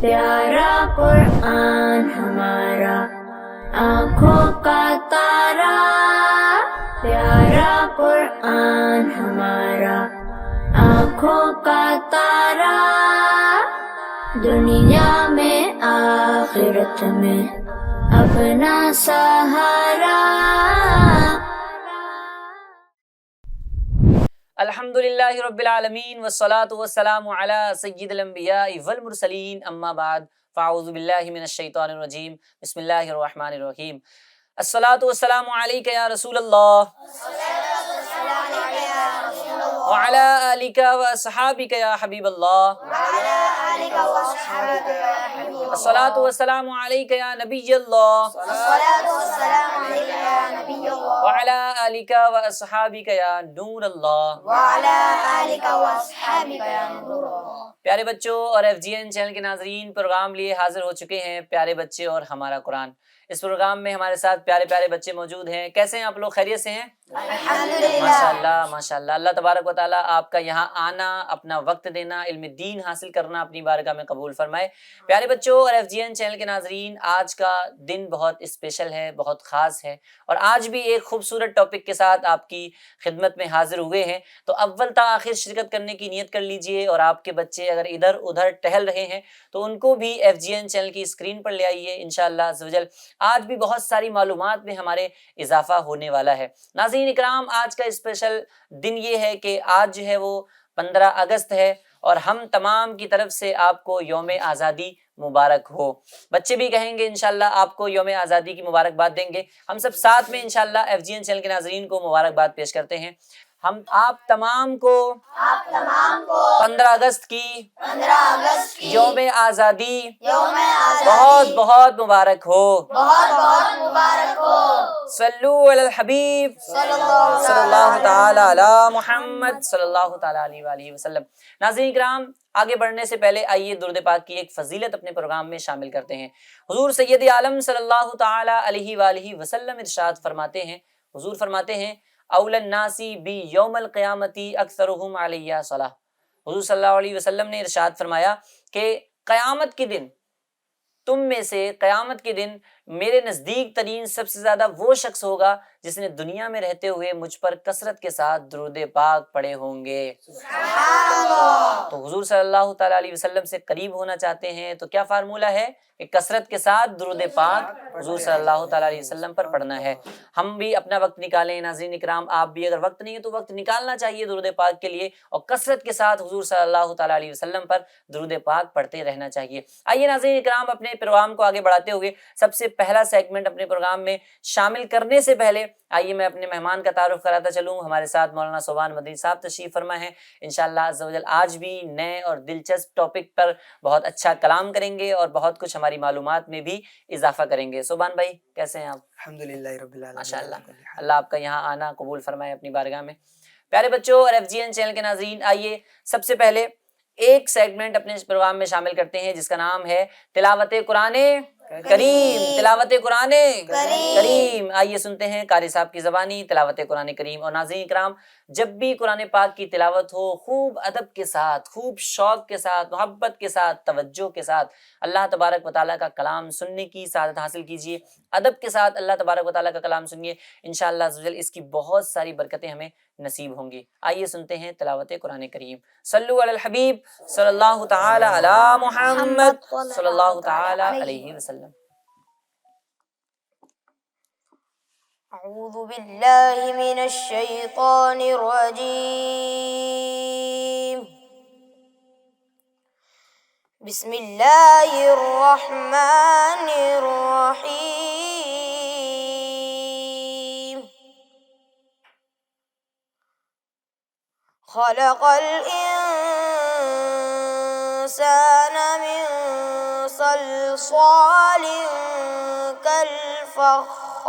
پیارا قرآن ہمارا آنکھوں کا تارا، پیارا قرآن ہمارا آنکھوں کا تارا، دنیا میں آخرت میں اپنا سہارا۔ الحمدللہ رب العالمین والصلاة والسلام علی سید الانبیاء والمرسلین، اما بعد فاعوذ باللہ من الشیطان الرجیم، بسم اللہ الرحمن الرحیم۔ الصلاة والسلام علیک یا رسول اللہ وعلی آلک واصحابک یا حبیب اللہ، الصلاة والسلام علیک یا نبی اللہ وعلی آلک واصحابک یا نور اللہ۔ پیارے بچوں اور ایف جی این چینل کے ناظرین، پروگرام لیے حاضر ہو چکے ہیں پیارے بچے اور ہمارا قرآن۔ اس پروگرام میں ہمارے ساتھ پیارے پیارے بچے موجود ہیں۔ کیسے ہیں آپ لوگ؟ خیریت سے ہیں؟ ماشاءاللہ ماشاءاللہ۔ اللہ تبارک و تعالیٰ آپ کا یہاں آنا، اپنا وقت دینا، علم دین حاصل کرنا اپنی بارگاہ میں قبول فرمائے۔ پیارے بچوں اور ایف جی این چینل کے ناظرین، آج کا دن بہت اسپیشل ہے، بہت خاص ہے، اور آج بھی ایک خوبصورت ٹاپک کے ساتھ آپ کی خدمت میں حاضر ہوئے ہیں۔ تو اول تا آخر شرکت کرنے کی نیت کر لیجئے، اور آپ کے بچے اگر ادھر ادھر ٹہل رہے ہیں تو ان کو بھی ایف جی این چینل کی اسکرین پر لے آئیے انشاءاللہ عز و جل۔ آج بھی بہت ساری معلومات میں ہمارے اضافہ ہونے والا ہے۔ ناظرین اکرام، آج کا اسپیشل دن یہ ہے کہ آج جو ہے وہ 15 اگست ہے، اور ہم تمام کی طرف سے آپ کو یوم آزادی مبارک ہو۔ بچے بھی کہیں گے انشاءاللہ آپ کو یوم آزادی کی مبارکباد دیں گے۔ ہم سب ساتھ میں انشاءاللہ ایف جی این چینل کے ناظرین کو مبارکباد پیش کرتے ہیں۔ ہم آپ تمام کو 15 اگست کی یوم آزادی بہت بہت مبارک ہو۔ صلو علی الحبیب صلی اللہ تعالی علی محمد صلی اللہ تعالی علیہ وآلہ وسلم۔ ناظرین کرام، آگے بڑھنے سے پہلے آئیے درود پاک کی ایک فضیلت اپنے پروگرام میں شامل کرتے ہیں۔ حضور سید عالم صلی اللہ تعالی علیہ وآلہ وسلم ارشاد فرماتے ہیں، حضور فرماتے ہیں اول الناس بی یوم القیامتی اکثرہم علیہ صلاۃ۔ حضور صلی اللہ علیہ وسلم نے ارشاد فرمایا کہ قیامت کے دن تم میں سے، قیامت کے دن میرے نزدیک ترین سب سے زیادہ وہ شخص ہوگا جس نے دنیا میں رہتے ہوئے مجھ پر کثرت کے ساتھ درود پاک پڑھے ہوں گے۔ تو حضور صلی اللہ تعالیٰ علیہ وسلم سے قریب ہونا چاہتے ہیں تو کیا فارمولہ ہے کہ کثرت کے ساتھ درود پاک حضور صلی اللہ تعالیٰ علیہ وسلم پر پڑھنا ہے۔ ہم بھی اپنا وقت نکالیں ناظرین اکرام، آپ بھی اگر وقت نہیں ہے تو وقت نکالنا چاہیے درود پاک کے لیے، اور کثرت کے ساتھ حضور صلی اللہ تعالیٰ علیہ وسلم پر درود پاک پڑھتے رہنا چاہیے۔ آئیے ناظرین اکرام، اپنے پروگرام کو آگے بڑھاتے ہوئے سب سے پہلا سیگمنٹ اپنے پروگرام میں شامل کرنے سے پہلے آئیے میں اپنے مہمان کا تعارف کراتا چلوں۔ ہمارے ساتھ مولانا صوبان مدنی صاحب تشریف فرما ہے، انشاءاللہ عز و جل آج بھی نئے اور دلچسپ ٹاپک پر بہت اچھا کلام کریں گے اور بہت کچھ ہماری معلومات میں بھی اضافہ کریں گے۔ صوبان بھائی کیسے ہیں آپ؟ الحمدللہ رب العالمین، ماشاءاللہ، اللہ آپ کا یہاں آنا قبول فرمائے اپنی بارگاہ میں۔ پیارے بچوں اور ایف جی این چینل کے ناظرین، آئیے سب سے پہلے ایک سیگمنٹ اپنے اس پروگرام میں شامل کرتے ہیں جس کا نام ہے تلاوت قرآن کریم۔ تلاوت قرآن کریم، آئیے سنتے ہیں قاری صاحب کی زبانی تلاوت قرآن کریم۔ اور ناظرین کرام، جب بھی قرآن پاک کی تلاوت ہو، خوب ادب کے ساتھ، خوب شوق کے ساتھ، محبت کے ساتھ، توجہ کے ساتھ اللہ تبارک و تعالیٰ کا کلام سننے کی سعادت حاصل کیجیے۔ ادب کے ساتھ اللہ تبارک و تعالیٰ کا کلام سنیے، انشاءاللہ عز و جل اس کی بہت ساری برکتیں ہمیں نصیب ہوں گی۔ آئیے سنتے ہیں تلاوت قرآن کریم۔ صلو علی الحبیب صلی اللہ تعالی علی محمد صلی اللہ تعالی علیہ وسلم۔ اعوذ باللہ من الشیطان الرجیم، بسم اللہ الرحمن الرحیم۔ خلق الانسان من صلصال كالفخار،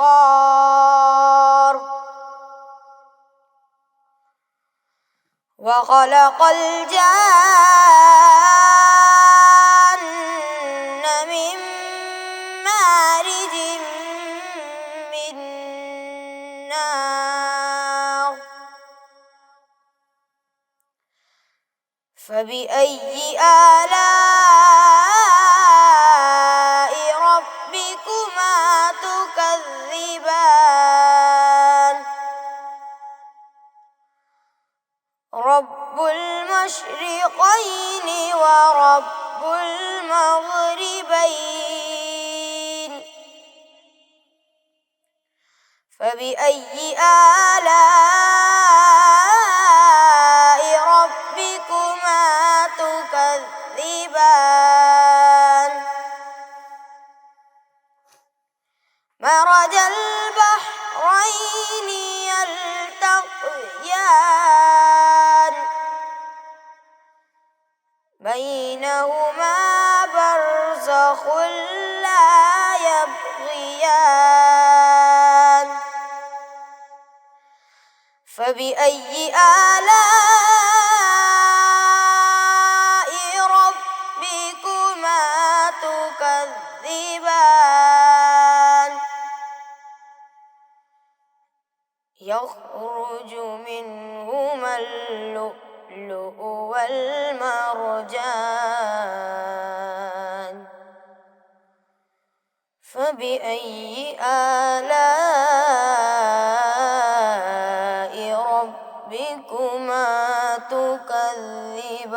وخلق الجان من مارج من نار، فبأي آلاء المشرقين ورب المغربين فبأي آلاء ربكما تكذبان مرج البحرين يلتقيان بينهما برزخ لا يبغيان فبأي آلاء ربكما تكذبان يخرج منهما اللؤلؤ والمرجان فبأي آلاء ربكما تكذبان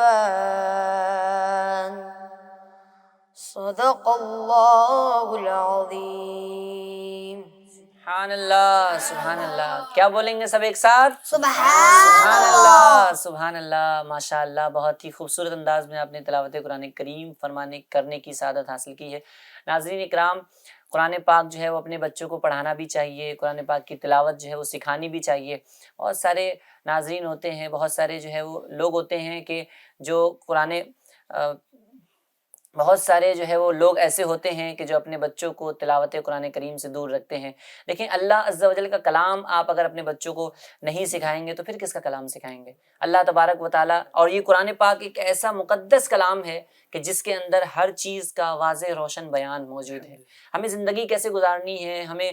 صدق الله العظيم سبحان اللہ سبحان اللہ. کیا بولیں گے سب ایک ساتھ؟ سبحان سبحان اللہ. ماشاء اللہ بہت ہی خوبصورت انداز میں آپ نے تلاوت قرآن کریم کرنے کی سعادت حاصل کی ہے. ناظرین اکرام، قرآن پاک جو ہے وہ اپنے بچوں کو پڑھانا بھی چاہیے، قرآن پاک کی تلاوت جو ہے وہ سکھانی بھی چاہیے. بہت سارے ناظرین ہوتے ہیں، بہت سارے جو ہے وہ لوگ ہوتے ہیں کہ جو بہت سارے جو ہے وہ لوگ ایسے ہوتے ہیں کہ جو اپنے بچوں کو تلاوت قرآن کریم سے دور رکھتے ہیں. لیکن اللہ عز و جل کا کلام آپ اگر اپنے بچوں کو نہیں سکھائیں گے تو پھر کس کا کلام سکھائیں گے؟ اللہ تبارک و تعالیٰ، اور یہ قرآن پاک ایک ایسا مقدس کلام ہے کہ جس کے اندر ہر چیز کا واضح روشن بیان موجود ہے. ہمیں زندگی کیسے گزارنی ہے، ہمیں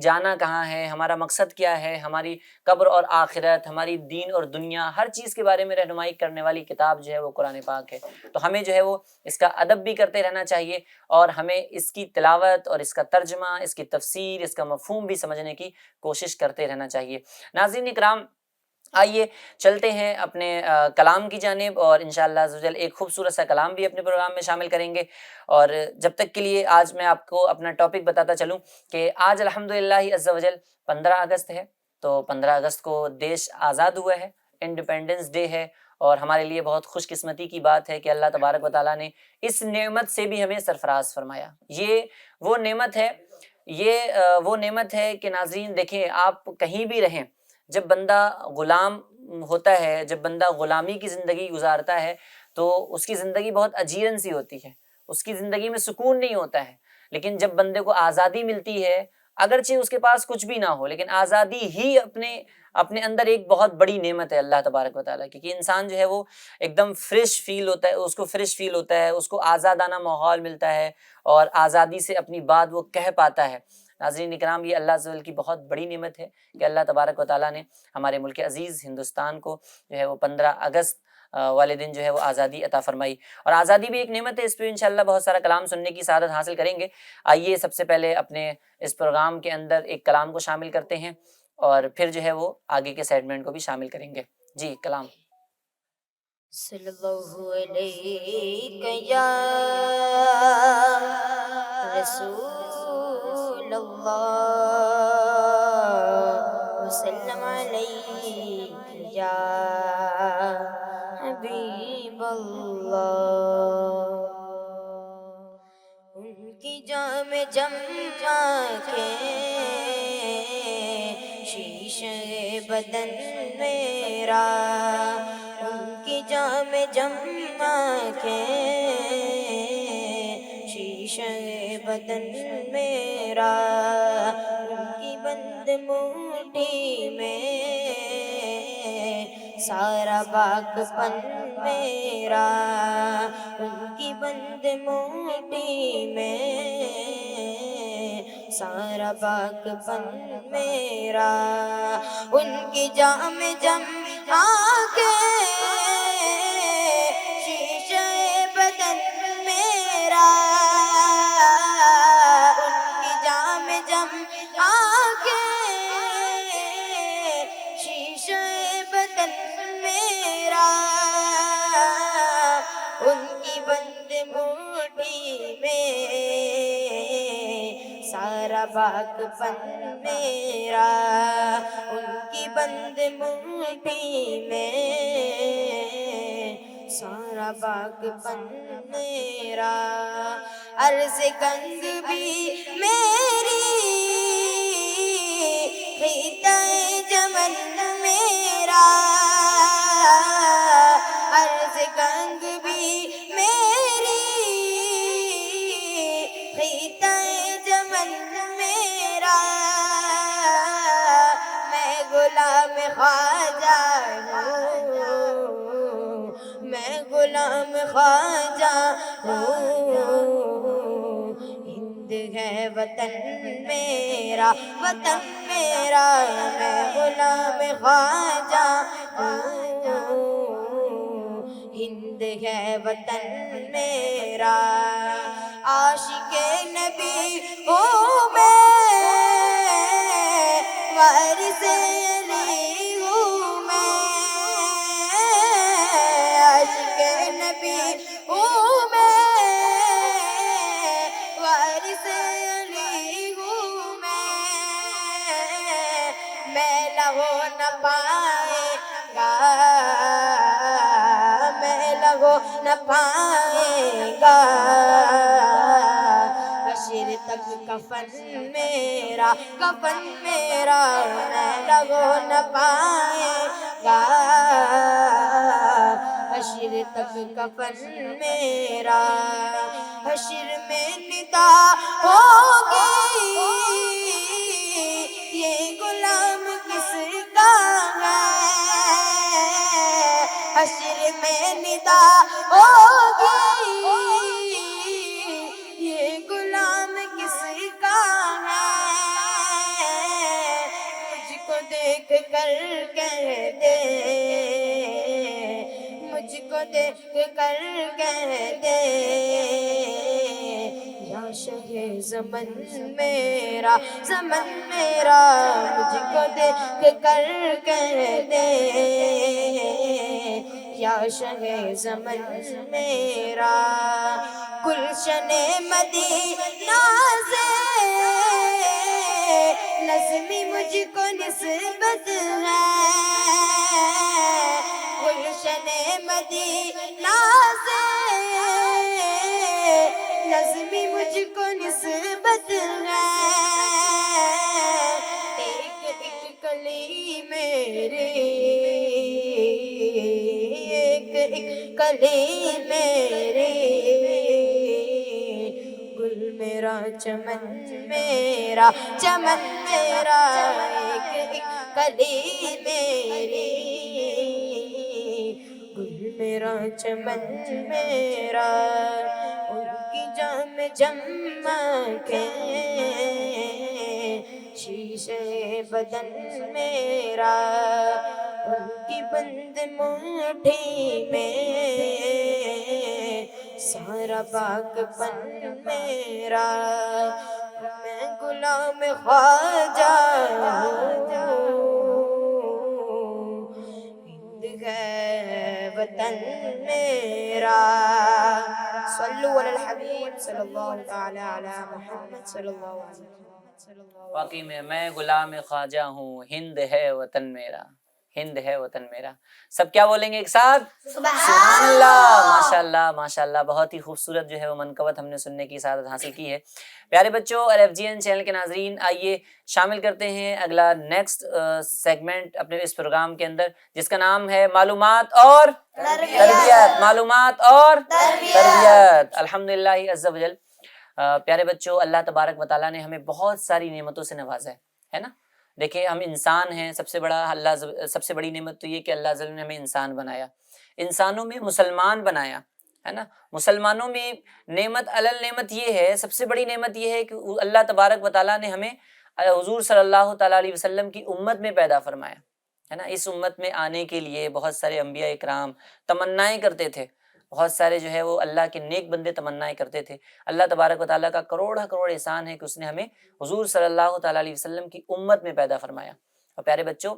جانا کہاں ہے، ہمارا مقصد کیا ہے، ہماری قبر اور آخرت، ہماری دین اور دنیا، ہر چیز کے بارے میں رہنمائی کرنے والی کتاب جو ہے وہ قرآن پاک ہے. تو ہمیں جو ہے وہ اس کا ادب بھی کرتے رہنا چاہیے اور ہمیں اس کی تلاوت اور اس کا ترجمہ، اس کی تفسیر، اس کا مفہوم بھی سمجھنے کی کوشش کرتے رہنا چاہیے. ناظرین اکرام، آئیے چلتے ہیں اپنے کلام کی جانب، اور انشاءاللہ عز و جل ایک خوبصورت سا کلام بھی اپنے پروگرام میں شامل کریں گے. اور جب تک کے لیے آج میں آپ کو اپنا ٹاپک بتاتا چلوں کہ آج الحمدللہ عز و جل 15 اگست ہے. تو 15 اگست کو دیش آزاد ہوا ہے، انڈیپینڈنس ڈے ہے، اور ہمارے لیے بہت خوش قسمتی کی بات ہے کہ اللہ تبارک و تعالیٰ نے اس نعمت سے بھی ہمیں سرفراز فرمایا. یہ وہ نعمت ہے کہ ناظرین دیکھیں، آپ کہیں بھی رہیں، جب بندہ غلام ہوتا ہے، جب بندہ غلامی کی زندگی گزارتا ہے تو اس کی زندگی بہت اجیرن سی ہوتی ہے، اس کی زندگی میں سکون نہیں ہوتا ہے. لیکن جب بندے کو آزادی ملتی ہے، اگرچہ اس کے پاس کچھ بھی نہ ہو، لیکن آزادی ہی اپنے اندر ایک بہت بڑی نعمت ہے اللہ تبارک و تعالیٰ کی، کہ انسان جو ہے وہ ایک دم فریش فیل ہوتا ہے، اس کو فریش فیل ہوتا ہے، اس کو آزادانہ ماحول ملتا ہے اور آزادی سے اپنی بات وہ کہہ پاتا ہے. ناظرین اکرام، یہ اللہ عز و جل کی بہت بڑی نعمت ہے کہ اللہ تبارک و تعالیٰ نے ہمارے ملک عزیز ہندوستان کو جو ہے وہ 15 اگست والے دن جو ہے وہ آزادی عطا فرمائی. اور آزادی بھی ایک نعمت ہے، اس پہ انشاءاللہ بہت سارا کلام سننے کی سعادت حاصل کریں گے. آئیے سب سے پہلے اپنے اس پروگرام کے اندر ایک کلام کو شامل کرتے ہیں اور پھر جو ہے وہ آگے کے سیگمنٹ کو بھی شامل کریں گے. جی کلام. صلی اللہ علیہ یا رسول اللہ وسلم علیہ یا حبیب اللہ. ان کی جام جم کے شیشے بدن میرا، ان کی جام جم کے شیشے بدن میرا، ان کی بند موٹی میں سارا باغ پن میرا، ان کی بند موٹی میں سارا باغ پن میرا، ان کی جام جم کے شیشے بدن میرا، ان کی جام جم کے شیشے بدن میرا، سارا باغ پن میرا ان کی بند مٹھی میں، سارا باغ پن میرا، عرض کنگ بھی میری، خطہ جمن میرا، عرض کنگ بھی میری، خطہ جمن میرا، میں غلام خواجہ ہوں، میں غلام خواجہ ہوں، ہند ہے وطن میرا، وطن میرا، میں غلام خواجہ ہوں، ہند ہے وطن میرا، عاشق نبی ہوں میں، وارث علی ہوں میں، عاشق نبی ہوں میں، وارث علی ہوں میں لہو نہ پائے گا، میں لہو نہ پائے گا، حشر تک کفن میرا، کفن میرا، میں لہو نہ پائے گا، حشر تک کفن میرا، حشر میں ندا ہوگی یہ غلام کس کا ہے، حشر میں ندا ہوگی یہ غلام کس کا ہے، مجھ کو دیکھ کر کہہ دے، مجھ کو دیکھ کر کہہ دے، یا شہ زمن میرا، زمن میرا، مجھ کو دیکھ کر کہہ دے، یا شہ زمن میرا، گلشن مدینہ سے نظمی مجھ کو نسبت ہے، گلشن مدینہ سے نظمی مجھ کو نسبت ہے، ایک ایک کلی میری، ایک ایک کلی میری، گل میرا چمن میرا، چمن میرا، ایک ایک کلی میری، گل میرا چمن میرا، ان کی جام جمکے شیشے بدن میرا، ان کی بند مٹھی میں سارا باغ پن میرا، میں غلام خواجہ ہوں، ہند ہے وطن میرا، صلو علی الحبیب صلی اللہ تعالی علی محمد صلی اللہ علیہ وسلم۔ واقعی میں غلام خواجہ ہوں، ہند ہے وطن میرا، ہند ہے وطن میرا، سب کیا بولیں گے ایک ساتھ؟ سبحان اللہ، ماشاء اللہ ماشاء اللہ، بہت ہی خوبصورت جو ہے وہ منقبت ہم نے سننے کی سعادت حاصل کی ہے۔ پیارے بچوں اور FGN چینل کے ناظرین، آئیے شامل کرتے ہیں اگلا نیکسٹ سیگمنٹ اپنے اس پروگرام کے اندر، جس کا نام ہے معلومات اور تربیت، معلومات اور تربیت، الحمدللہ عز و جل۔ پیارے بچوں، اللہ تبارک و تعالیٰ نے ہمیں بہت ساری نعمتوں سے نوازا ہے نا۔ دیکھیں ہم انسان ہیں، سب سے بڑی نعمت تو یہ کہ اللہ نے ہمیں انسان بنایا، انسانوں میں مسلمان بنایا ہے نا۔ مسلمانوں میں نعمت نعمت یہ ہے، سب سے بڑی نعمت یہ ہے کہ اللہ تبارک و تعالیٰ نے ہمیں حضور صلی اللہ تعالیٰ علیہ وسلم کی امت میں پیدا فرمایا ہے نا۔ اس امت میں آنے کے لیے بہت سارے انبیاء اکرام تمنائیں کرتے تھے، بہت سارے جو ہے وہ اللہ کے نیک بندے تمنائیں کرتے تھے۔ اللہ تبارک و تعالیٰ کا کروڑ احسان ہے کہ اس نے ہمیں حضور صلی اللہ تعالیٰ علیہ وسلم کی امت میں پیدا فرمایا۔ اور پیارے بچوں،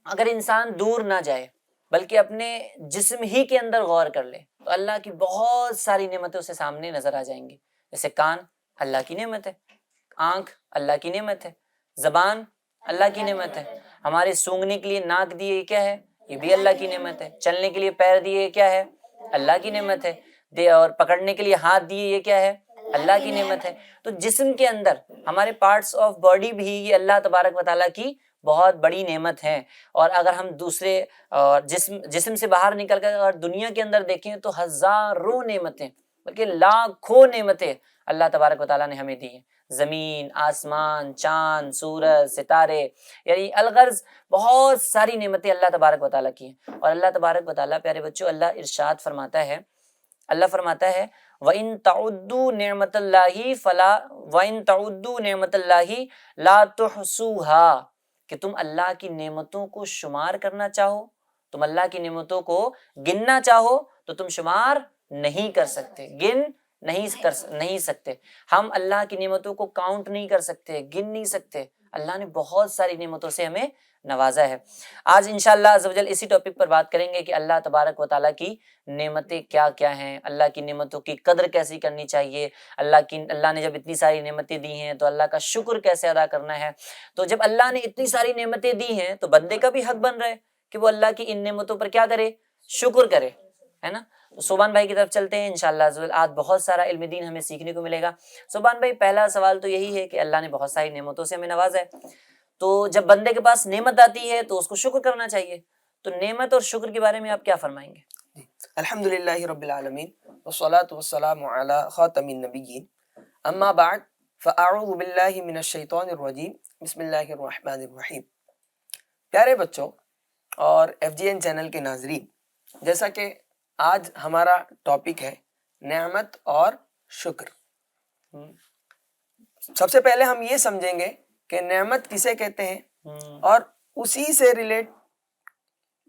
اگر انسان دور نہ جائے بلکہ اپنے جسم ہی کے اندر غور کر لے تو اللہ کی بہت ساری نعمتیں اسے سامنے نظر آ جائیں گی، جیسے کان، اللہ کی نعمت ہے. آنکھ اللہ کی نعمت ہے. زبان اللہ کی نعمت ہے. ہمارے سونگھنے کے لیے ناک دیے یہ کیا ہے؟ یہ بھی اللہ کی نعمت ہے. چلنے کے لیے پیر دیے یہ کیا ہے؟ اللہ کی نعمت ہے. اور پکڑنے کے لیے ہاتھ دیے یہ کیا ہے؟ اللہ کی نعمت ہے. تو جسم کے اندر ہمارے پارٹس آف باڈی بھی یہ اللہ تبارک و تعالیٰ کی بہت بڑی نعمت ہے. اور اگر ہم دوسرے جسم سے باہر نکل کر اگر دنیا کے اندر دیکھیں تو ہزاروں نعمتیں بلکہ لاکھوں نعمتیں اللہ تبارک و تعالیٰ نے ہمیں دی ہیں. زمین، آسمان، چاند، سورج، ستارے، یعنی الغرض بہت ساری نعمتیں اللہ تبارک و تعالیٰ کی ہیں. اور اللہ تبارک و تعالیٰ، پیارے بچوں، اللہ ارشاد فرماتا ہے، اللہ فرماتا ہے وَإِن تَعُدُّوا نِعْمَةَ اللَّهِ وَإِن تَعُدُّوا نِعْمَةَ اللَّهِ لَا تُحْصُوهَا، کہ تم اللہ کی نعمتوں کو شمار کرنا چاہو، تم اللہ کی نعمتوں کو گننا چاہو تو تم شمار نہیں کر سکتے، گن نہیں سکتے. ہم اللہ کی نعمتوں کو کاؤنٹ نہیں کر سکتے، گن نہیں سکتے. اللہ نے بہت ساری نعمتوں سے ہمیں نوازا ہے. آج انشاءاللہ عز و جل اسی ٹاپک پر بات کریں گے کہ اللہ تبارک و تعالیٰ کی نعمتیں کیا کیا ہیں، اللہ کی نعمتوں کی قدر کیسی کرنی چاہیے، اللہ نے جب اتنی ساری نعمتیں دی ہیں تو اللہ کا شکر کیسے ادا کرنا ہے. تو جب اللہ نے اتنی ساری نعمتیں دی ہیں تو بندے کا بھی حق بن رہا ہے کہ وہ اللہ کی ان نعمتوں پر کیا کرے؟ شکر کرے، ہے نا. تو صوبان بھائی کی طرف چلتے ہیں انشاءاللہ عز و جل. آج بہت سارا علم دین ہمیں سیکھنے کو ملے گا. صوبان بھائی، پہلا سوال تو یہی ہے کہ اللہ نے بہت ساری نعمتوں سے ہمیں نوازا ہے، تو جب بندے کے پاس نعمت آتی ہے تو اس کو شکر کرنا چاہیے. تو نعمت اور شکر کے بارے میں آپ کیا فرمائیں گے؟ الحمدللہ رب العالمین والصلاة والسلام علی خاتم النبیین، اما بعد فاعوذ باللہ من الشیطان الرجیم، بسم اللہ الرحمن الرحیم. پیارے بچوں اور ایف جی این چینل کے ناظرین، جیسا کہ آج ہمارا ٹاپک ہے نعمت اور شکر. سب سے پہلے ہم یہ سمجھیں گے کہ نعمت کسے کہتے ہیں، اور اسی سے ریلیٹ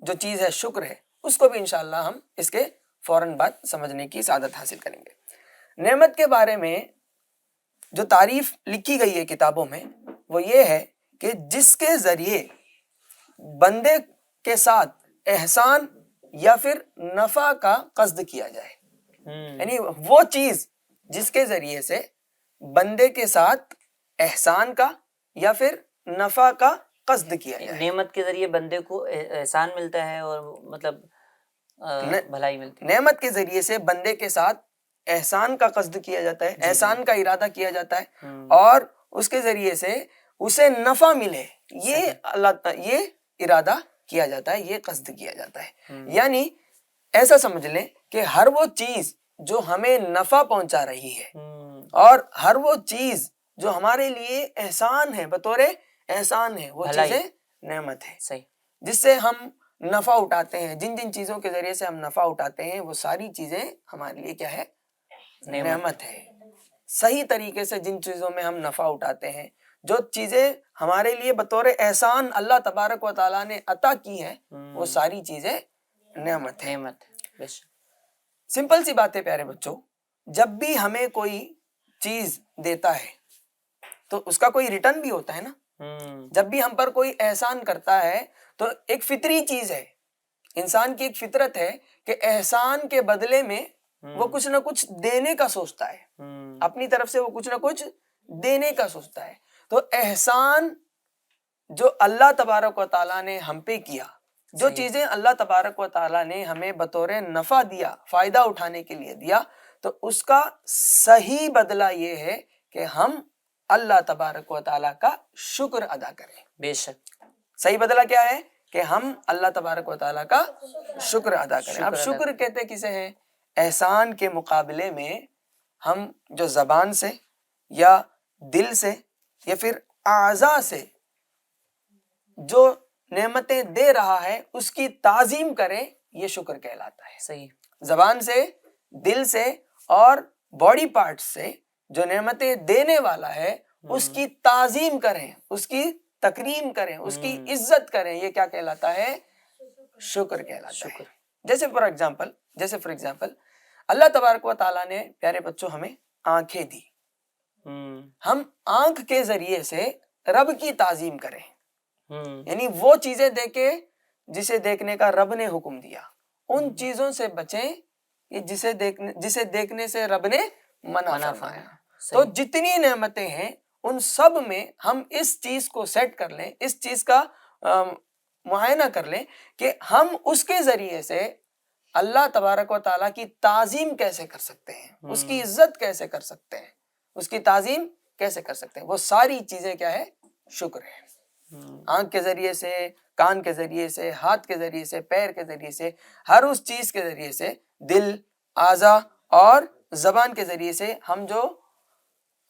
جو چیز ہے شکر ہے، اس کو بھی انشاءاللہ ہم اس کے فوراً بعد سمجھنے کی سعادت حاصل کریں گے. نعمت کے بارے میں جو تعریف لکھی گئی ہے کتابوں میں وہ یہ ہے کہ جس کے ذریعے بندے کے ساتھ احسان یا پھر نفع کا قصد کیا جائے. یعنی وہ چیز جس کے ذریعے سے بندے کے ساتھ احسان کا یا پھر نفع کا قصد کیا جائے. نعمت کے ذریعے بندے کو احسان ملتا ہے اور مطلب بھلائی ملتی ہے. نعمت کے ذریعے سے بندے کے ساتھ احسان کا قصد کیا جاتا ہے، احسان کا ارادہ کیا جاتا ہے، اور اس کے ذریعے سے اسے نفع ملے، یہ ارادہ کیا جاتا ہے، یہ قصد کیا جاتا ہے. یعنی ایسا سمجھ لیں کہ ہر وہ چیز جو ہمیں نفع پہنچا رہی ہے اور ہر وہ چیز جو ہمارے لیے احسان ہے، بطور احسان ہے، وہ چیزیں نعمت ہے. صحیح. جس سے ہم نفع اٹھاتے ہیں، جن جن چیزوں کے ذریعے سے ہم نفع اٹھاتے ہیں وہ ساری چیزیں ہمارے لیے کیا ہے؟ نعمت ہے. صحیح طریقے سے جن چیزوں میں ہم نفع اٹھاتے ہیں، جو چیزیں ہمارے لیے بطور احسان اللہ تبارک و تعالیٰ نے عطا کی ہیں، وہ ساری چیزیں نعمت ہے. سمپل سی بات ہے پیارے بچوں، جب بھی ہمیں کوئی چیز دیتا ہے تو اس کا کوئی ریٹرن بھی ہوتا ہے نا. جب بھی ہم پر کوئی احسان کرتا ہے تو ایک فطری چیز ہے، انسان کی ایک فطرت ہے کہ احسان کے بدلے میں وہ کچھ نہ کچھ دینے کا سوچتا ہے، اپنی طرف سے وہ کچھ نہ کچھ دینے کا سوچتا ہے. تو احسان جو اللہ تبارک و تعالیٰ نے ہم پہ کیا، جو چیزیں اللہ تبارک و تعالیٰ نے ہمیں بطور نفع دیا، فائدہ اٹھانے کے لیے دیا، تو اس کا صحیح بدلہ یہ ہے کہ ہم اللہ تبارک و تعالیٰ کا شکر ادا کریں. بے شک. صحیح بدلہ کیا ہے؟ کہ ہم اللہ تبارک و تعالیٰ کا شکر ادا کریں. اب شکر کہتے کسے ہیں؟ احسان کے مقابلے میں ہم جو زبان سے یا دل سے یا پھر اعضاء سے جو نعمتیں دے رہا ہے اس کی تعظیم کریں، یہ شکر کہلاتا ہے. صحیح. زبان سے، دل سے اور باڈی پارٹ سے جو نعمتیں دینے والا ہے اس کی تعظیم کریں، اس کی تکریم کریں، اس کی عزت کریں، یہ کیا کہلاتا ہے؟ شکر کہلاتا ہے. جیسے فار ایگزامپل اللہ تبارک و تعالیٰ نے پیارے بچوں ہمیں آنکھیں دی، ہم آنکھ کے ذریعے سے رب کی تعظیم کریں. یعنی وہ چیزیں دیکھیں جسے دیکھنے کا رب نے حکم دیا، ان چیزوں سے بچیں جسے دیکھنے سے رب نے منع فرمایا. تو جتنی نعمتیں ہیں ان سب میں ہم اس چیز کو سیٹ کر لیں, اس چیز کا معائنہ کر لیں کہ ہم اس کے ذریعے سے اللہ تبارک و تعالیٰ کی تعظیم کیسے کر سکتے ہیں, اس کی عزت کیسے کر سکتے ہیں, اس کی تعظیم کیسے کر سکتے ہیں. وہ ساری چیزیں کیا ہے؟ شکر ہے. آنکھ کے ذریعے سے, کان کے ذریعے سے, ہاتھ کے ذریعے سے, پیر کے ذریعے سے, ہر اس چیز کے ذریعے سے, دل, اعضاء اور زبان کے ذریعے سے ہم جو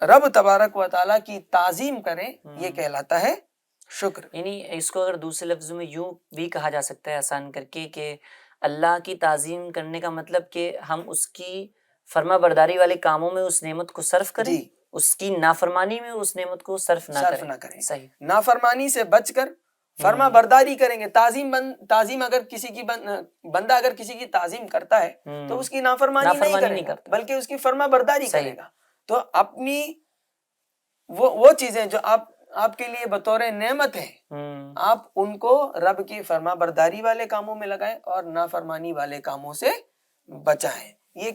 رب تبارک و تعالیٰ کی تعظیم کریں, یہ کہلاتا ہے شکر. یعنی اس کو اگر دوسرے لفظوں میں یوں بھی کہا جا سکتا ہے آسان کر کے کہ اللہ کی تعظیم کرنے کا مطلب کہ ہم اس کی فرما برداری والے کاموں میں اس نعمت کو صرف کریں, اس کی نافرمانی میں اس نعمت کو صرف نہ کریں. صحیح. نافرمانی سے بچ کر فرما برداری کریں گے. تعظیم اگر کسی کی بندہ اگر کسی کی تعظیم کرتا ہے تو اس کی نافرمانی نہیں کرتا بلکہ اس کی فرما برداری کرے گا. تو اپنی وہ چیزیں جو آپ کے لیے بطور نعمت ہیں, آپ ان کو رب کی فرما برداری والے کاموں میں لگائیں اور نافرمانی والے کاموں سے بچائیں. یہ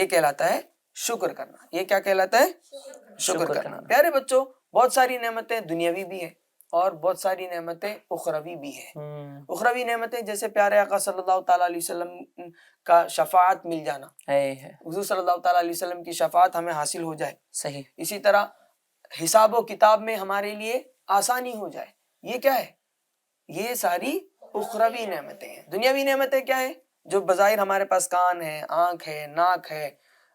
کہلاتا ہے شکر کرنا. یہ کیا کہلاتا ہے؟ شکر کرنا. پیارے بچوں, بہت ساری نعمتیں دنیاوی بھی ہیں اور بہت ساری نعمتیں اخروی بھی ہیں. اخروی نعمتیں جیسے پیارے آقا صلی اللہ تعالیٰ علیہ وسلم کا شفاعت مل جانا, حضور صلی اللہ تعالیٰ علیہ وسلم کی شفاعت ہمیں حاصل ہو جائے. صحیح. اسی طرح حساب و کتاب میں ہمارے لیے آسانی ہو جائے. یہ کیا ہے؟ یہ ساری اخروی نعمتیں ہیں. دنیاوی نعمتیں کیا ہیں؟ جو بظاہر ہمارے پاس کان ہے, آنکھ ہے, ناک ہے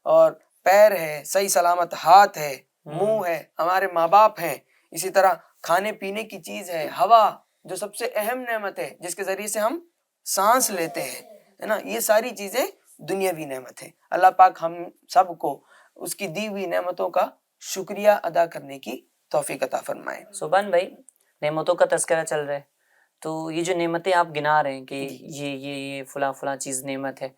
اور پیر ہے, صحیح سلامت ہاتھ ہے, منہ ہے, ہمارے ماں باپ ہیں. اسی طرح کھانے پینے کی چیز ہے, ہوا جو سب سے اہم نعمت ہے جس کے ذریعے سے ہم سانس لیتے ہیں, ہے نا. یہ ساری چیزیں دنیاوی نعمت ہیں. اللہ پاک ہم سب کو اس کی دی ہوئی نعمتوں کا شکریہ ادا کرنے کی توفیق عطا فرمائے. سبحان بھائی, نعمتوں کا تذکرہ چل رہا ہے تو یہ جو نعمتیں آپ گنا رہے ہیں کہ یہ فلاں چیز نعمت ہے,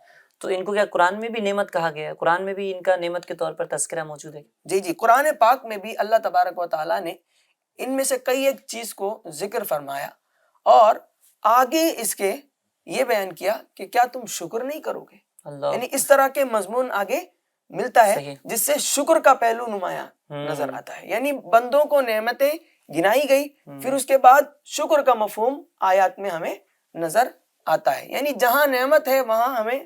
تو ان کو کیا قرآن میں بھی نعمت کہا گیا ہے؟ قرآن میں بھی ان کا نعمت کے طور پر تذکرہ موجود ہے؟ جی, قرآن پاک میں بھی اللہ تبارک و تعالیٰ نے ان میں سے کئی ایک چیز کو ذکر فرمایا اور آگے اس کے یہ بیان کیا کہ کیا تم شکر نہیں کرو گے. یعنی اس طرح کے مضمون آگے ملتا ہے جس سے شکر کا پہلو نمایاں نظر آتا ہے. یعنی بندوں کو نعمتیں گنائی گئی, پھر اس کے بعد شکر کا مفہوم آیات میں ہمیں نظر آتا ہے. یعنی جہاں نعمت ہے وہاں ہمیں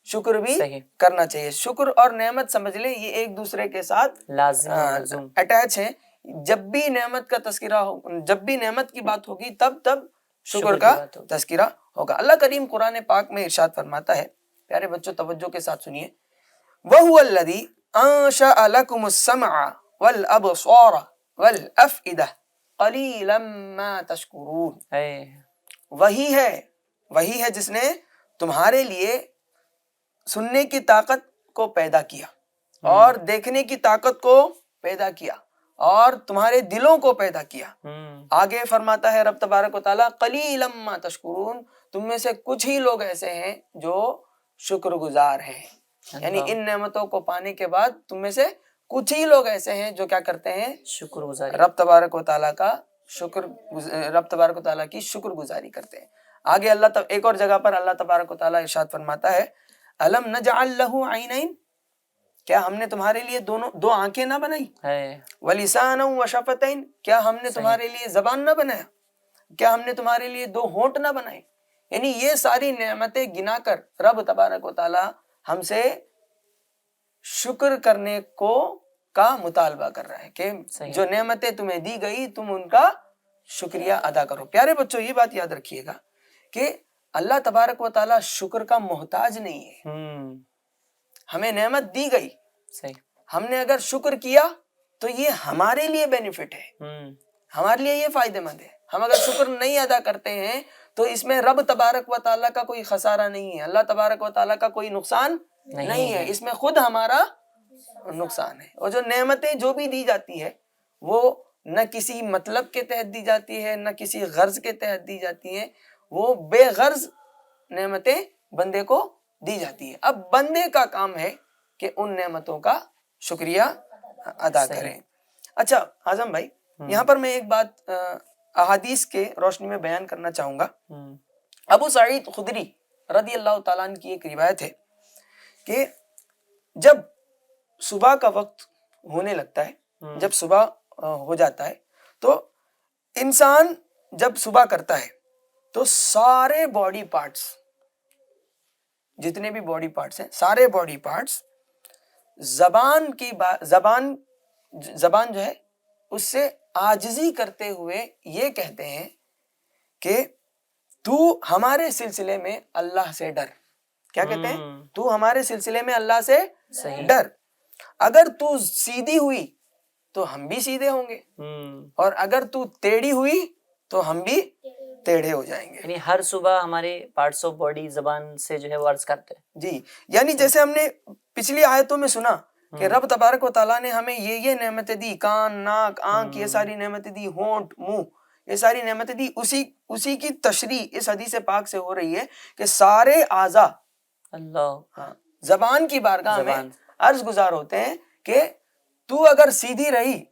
شکر بھی کرنا چاہیے. شکر اور نعمت سمجھ لیں یہ ایک دوسرے کے ساتھ لازم اٹیچ ہیں. جب بھی نعمت کا تذکرہ جب بھی نعمت کی بات ہوگی تب شکر کا تذکرہ ہوگا. اللہ کریم قرآن پاک میں ارشاد فرماتا ہے, پیارے بچوں توجہ کے ساتھ سنیے, وَهُوَ الَّذِي أَنشَأَ لَكُمُ السَّمْعَ وَالْأَبْصَارَ وَالْأَفْئِدَةَ قَلِيلًا مَا تَشْكُرُونَ. وہی ہے جس نے تمہارے لیے سننے کی طاقت کو پیدا کیا اور دیکھنے کی طاقت کو پیدا کیا اور تمہارے دلوں کو پیدا کیا. آگے فرماتا ہے رب تبارک و تعالیٰ, قلیلا ما تشکرون, تم میں سے کچھ ہی لوگ ایسے ہیں جو شکر گزار ہیں. یعنی ان نعمتوں کو پانے کے بعد تم میں سے کچھ ہی لوگ ایسے ہیں جو کیا کرتے ہیں؟ شکر گزاری, رب تبارک و تعالیٰ کی شکر گزاری کرتے ہیں. آگے ایک اور جگہ پر اللہ تبارک و تعالیٰ ارشاد فرماتا ہے, الم نجعل لہ عینین, کیا ہم نے تمہارے لیے دو آنکھیں نہ بنائی, ولسانا وشفتین, کیا ہم نے تمہارے لیے زبان نہ بنایا, کیا ہم نے تمہارے لیے دو ہونٹ نہ بنائے. یعنی یہ ساری نعمتیں گنا کر رب تبارک و تعالی ہم سے شکر کرنے کا مطالبہ کر رہا ہے کہ جو نعمتیں تمہیں دی گئی تم ان کا شکریہ ادا کرو. پیارے بچوں یہ بات یاد رکھیے گا کہ اللہ تبارک و تعالی شکر کا محتاج نہیں ہے. ہمیں نعمت دی گئی, ہم نے اگر شکر کیا تو یہ ہمارے لیے بینیفٹ ہے, ہمارے لیے یہ فائدہ مند ہے. ہم اگر شکر نہیں ادا کرتے ہیں تو اس میں رب تبارک و تعالیٰ کا کوئی خسارہ نہیں ہے, اللہ تبارک و تعالیٰ کا کوئی نقصان نہیں ہے, اس میں خود ہمارا نقصان ہے. اور جو نعمتیں جو بھی دی جاتی ہے وہ نہ کسی مطلب کے تحت دی جاتی ہے نہ کسی غرض کے تحت دی جاتی ہیں, وہ بے غرض نعمتیں بندے کو دی جاتی ہے. اب بندے کا کام ہے کہ ان نعمتوں کا شکریہ ادا کریں. اچھا اعظم بھائی, یہاں پر میں ایک بات احادیث کے روشنی میں بیان کرنا چاہوں گا. ابو سعید خدری رضی اللہ تعالیٰ عنہ کی ایک روایت ہے کہ جب صبح کا وقت ہونے لگتا ہے، جب صبح ہو جاتا ہے تو انسان جب صبح کرتا ہے تو سارے باڈی پارٹس، جتنے بھی باڈی پارٹس ہیں، سارے باڈی پارٹس زبان جو ہے اس سے عاجزی کرتے ہوئے یہ کہتے ہیں کہ تو ہمارے سلسلے میں اللہ سے ڈر. کیا کہتے ہیں؟ تو ہمارے سلسلے میں اللہ سے ڈر. اگر تو سیدھی ہوئی تو ہم بھی سیدھے ہوں گے، اور اگر تو ٹیڑھی ہوئی تو ہم بھی ٹیڑھے ہو جائیں گے. یعنی ہر صبح ہمارے پارٹس آف باڈی زبان سے جو ہے وہ عرض کرتے ہیں. جی، یعنی جیسے ہم نے پچھلی آیتوں میں سنا کہ رب تبارک و تعالیٰ نے ہمیں یہ نعمتیں دی، کان، ناک، آنکھ، یہ ساری نعمتیں دی، ہونٹ، منہ، یہ ساری نعمتیں دی. اسی کی تشریح اس حدیث پاک سے ہو رہی ہے کہ سارے اعضاء اللہ زبان کی بارگاہ میں عرض گزار ہوتے ہیں کہ تو اگر سیدھی رہی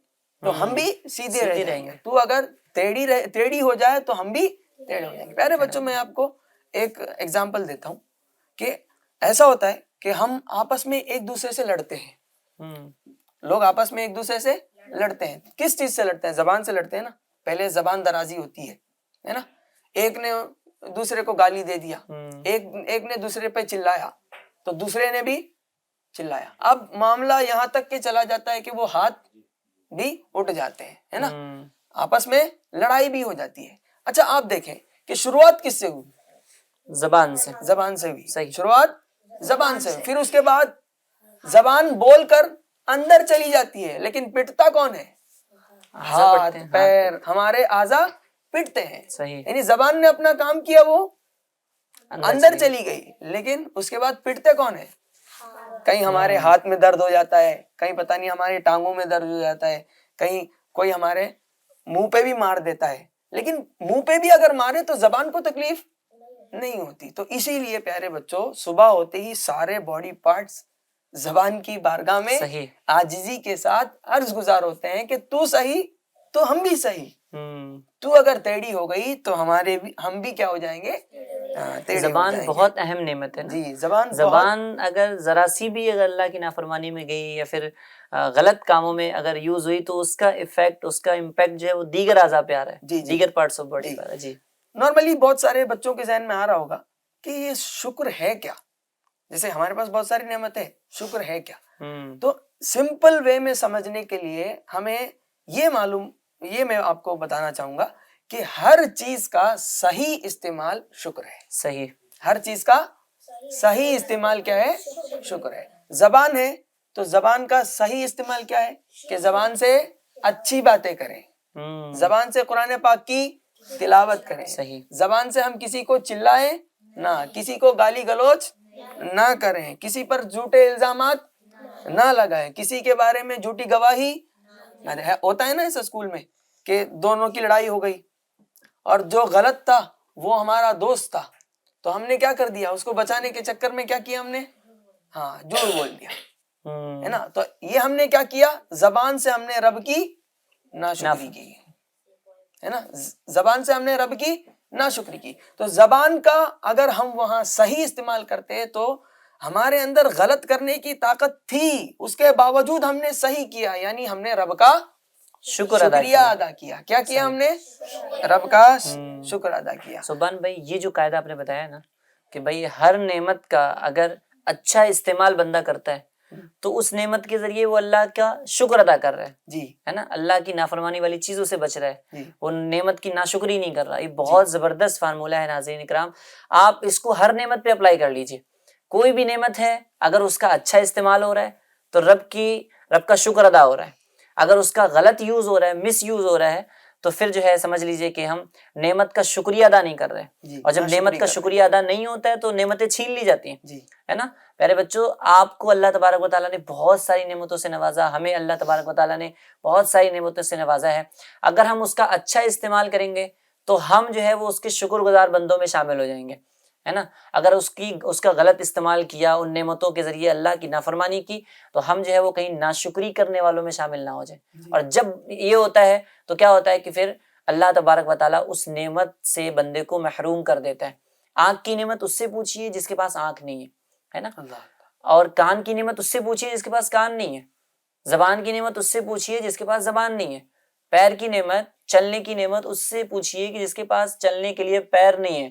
تو ہم بھی سیدھے رہیں گے، تو اگر ٹیڑھی ہو جائے تو ہم بھی ٹیڑھے ہو جائیں گے. پیارے بچوں، میں آپ کو ایک ایگزامپل دیتا ہوں کہ ایسا ہوتا ہے کہ ہم آپس میں ایک دوسرے سے لڑتے ہیں. لوگ آپس میں ایک دوسرے سے لڑتے ہیں. کس چیز سے لڑتے ہیں؟ زبان سے لڑتے ہیں نا. پہلے زبان درازی ہوتی ہے نا. ایک نے دوسرے کو گالی دے دیا، ایک نے دوسرے پہ چلایا تو دوسرے نے بھی چلایا. اب معاملہ یہاں تک کہ چلا جاتا ہے کہ وہ ہاتھ بھی اٹھ جاتے ہیں، ہے نا. آپس میں لڑائی بھی ہو جاتی ہے. اچھا آپ دیکھیں کہ شروعات کس سے ہوئی؟ زبان سے ہوئی. صحیح. شروعات زبان سے ہوئی. پھر اس کے بعد زبان بول کر اندر چلی جاتی ہے، لیکن پٹتا کون ہے؟ ہاتھ، پیر، ہمارے اعضاء پٹتے ہیں. صحیح. یعنی زبان نے اپنا کام کیا، وہ اندر چلی گئی، لیکن اس کے بعد پٹتے کون ہے؟ کہیں ہمارے ہاتھ میں درد ہو جاتا ہے، کہیں پتہ نہیں ہمارے ٹانگوں میں درد ہو جاتا ہے، کہیں کوئی ہمارے منہ پہ بھی مار دیتا ہے. لیکن منہ پہ بھی اگر مارے تو زبان کو تکلیف نہیں ہوتی. تو اسی لیے پیارے بچوں، صبح ہوتے ہی سارے باڈی پارٹس زبان کی بارگاہ میں عاجزی کے ساتھ عرض گزار ہوتے ہیں کہ تو صحیح تو ہم بھی صحیح. تو اگر ٹیڑھی ہو گئی تو ہم بھی کیا ہو جائیں گے؟ زبان بہت اہم نعمت ہے نا. جی، زبان اگر ذرا سی بھی اگر اللہ کی نافرمانی میں گئی یا پھر غلط کاموں میں اگر یوز ہوئی تو اس کا ایفیکٹ، اس کا امپیکٹ جو ہے وہ دیگر اعضاء پہ آ رہا ہے، دیگر پارٹس آف باڈی پہ. جی، نارملی بہت سارے بچوں کے ذہن میں آ رہا ہوگا کہ یہ شکر ہے کیا؟ جیسے ہمارے پاس بہت ساری نعمتیں، شکر ہے کیا؟ تو سمپل وے میں سمجھنے کے لیے ہمیں یہ میں آپ کو بتانا چاہوں گا کہ ہر چیز کا صحیح استعمال شکر ہے. صحیح. ہر چیز کا صحیح استعمال کیا ہے؟ شکر ہے. زبان ہے تو زبان کا صحیح استعمال کیا ہے؟ کہ زبان سے اچھی باتیں کریں، زبان سے قرآن پاک کی تلاوت کریں. صحیح. زبان سے ہم کسی کو چلائیں نہ، کسی کو گالی گلوچ نہ کریں، کسی پر جھوٹے الزامات نہ لگائیں، کسی کے بارے میں جھوٹی گواہی نہ دیں. ہوتا ہے نا ایسا اسکول میں کہ دونوں کی لڑائی ہو گئی اور جو غلط تھا وہ ہمارا دوست تھا، تو ہم نے کیا کر دیا؟ اس کو بچانے کے چکر میں کیا کیا ہم نے؟ جھوٹ بول دیا، ہے نا. تو یہ ہم نے کیا کیا؟ زبان سے ہم نے رب کی ناشکری کی، ہے نا. زبان سے ہم نے رب کی ناشکری کی. تو زبان کا اگر ہم وہاں صحیح استعمال کرتے تو ہمارے اندر غلط کرنے کی طاقت تھی، اس کے باوجود ہم نے صحیح کیا، یعنی ہم نے رب کا شکریہ ادا کیا. کیا کیا ہم نے؟ رب کا شکر ادا کیا. سبحان بھائی، یہ جو قاعدہ آپ نے بتایا نا کہ بھائی ہر نعمت کا اگر اچھا استعمال بندہ کرتا ہے تو اس نعمت کے ذریعے وہ اللہ کا شکر ادا کر رہا ہے. جی، ہے نا. اللہ کی نافرمانی والی چیزوں سے بچ رہا ہے، جی، وہ نعمت کی ناشکری نہیں کر رہا. یہ بہت زبردست فارمولہ ہے ناظرین اکرام. آپ اس کو ہر نعمت پہ اپلائی کر لیجئے. کوئی بھی نعمت ہے اگر اس کا اچھا استعمال ہو رہا ہے تو رب کا شکر ادا ہو رہا ہے. اگر اس کا غلط یوز ہو رہا ہے، مس یوز ہو رہا ہے، تو پھر جو ہے سمجھ لیجئے کہ ہم نعمت کا شکریہ ادا نہیں کر رہے. اور جب نعمت کا شکریہ ادا نہیں ہوتا ہے تو نعمتیں چھین لی جاتی ہیں، ہے نا. پیارے بچوں، آپ کو اللہ تبارک و تعالیٰ نے بہت ساری نعمتوں سے نوازا، ہمیں اللہ تبارک و تعالیٰ نے بہت ساری نعمتوں سے نوازا ہے. اگر ہم اس کا اچھا استعمال کریں گے تو ہم جو ہے وہ اس کے شکر گزار بندوں میں شامل ہو جائیں گے، ہے نا. اگر اس کا غلط استعمال کیا، ان نعمتوں کے ذریعے اللہ کی نافرمانی کی، تو ہم جو ہے وہ کہیں ناشکری کرنے والوں میں شامل نہ ہو جائیں. اور جب یہ ہوتا ہے تو کیا ہوتا ہے کہ پھر اللہ تبارک و تعالیٰ اس نعمت سے بندے کو محروم کر دیتا ہے. آنکھ کی نعمت اس سے پوچھیے جس کے پاس آنکھ نہیں ہے نا. اور کان کی نعمت اس سے پوچھیے جس کے پاس کان نہیں ہے. زبان کی نعمت اس سے پوچھیے جس کے پاس زبان نہیں ہے. پیر کی نعمت، چلنے کی نعمت اس سے پوچھیے کہ جس کے پاس چلنے کے لیے پیر نہیں ہے.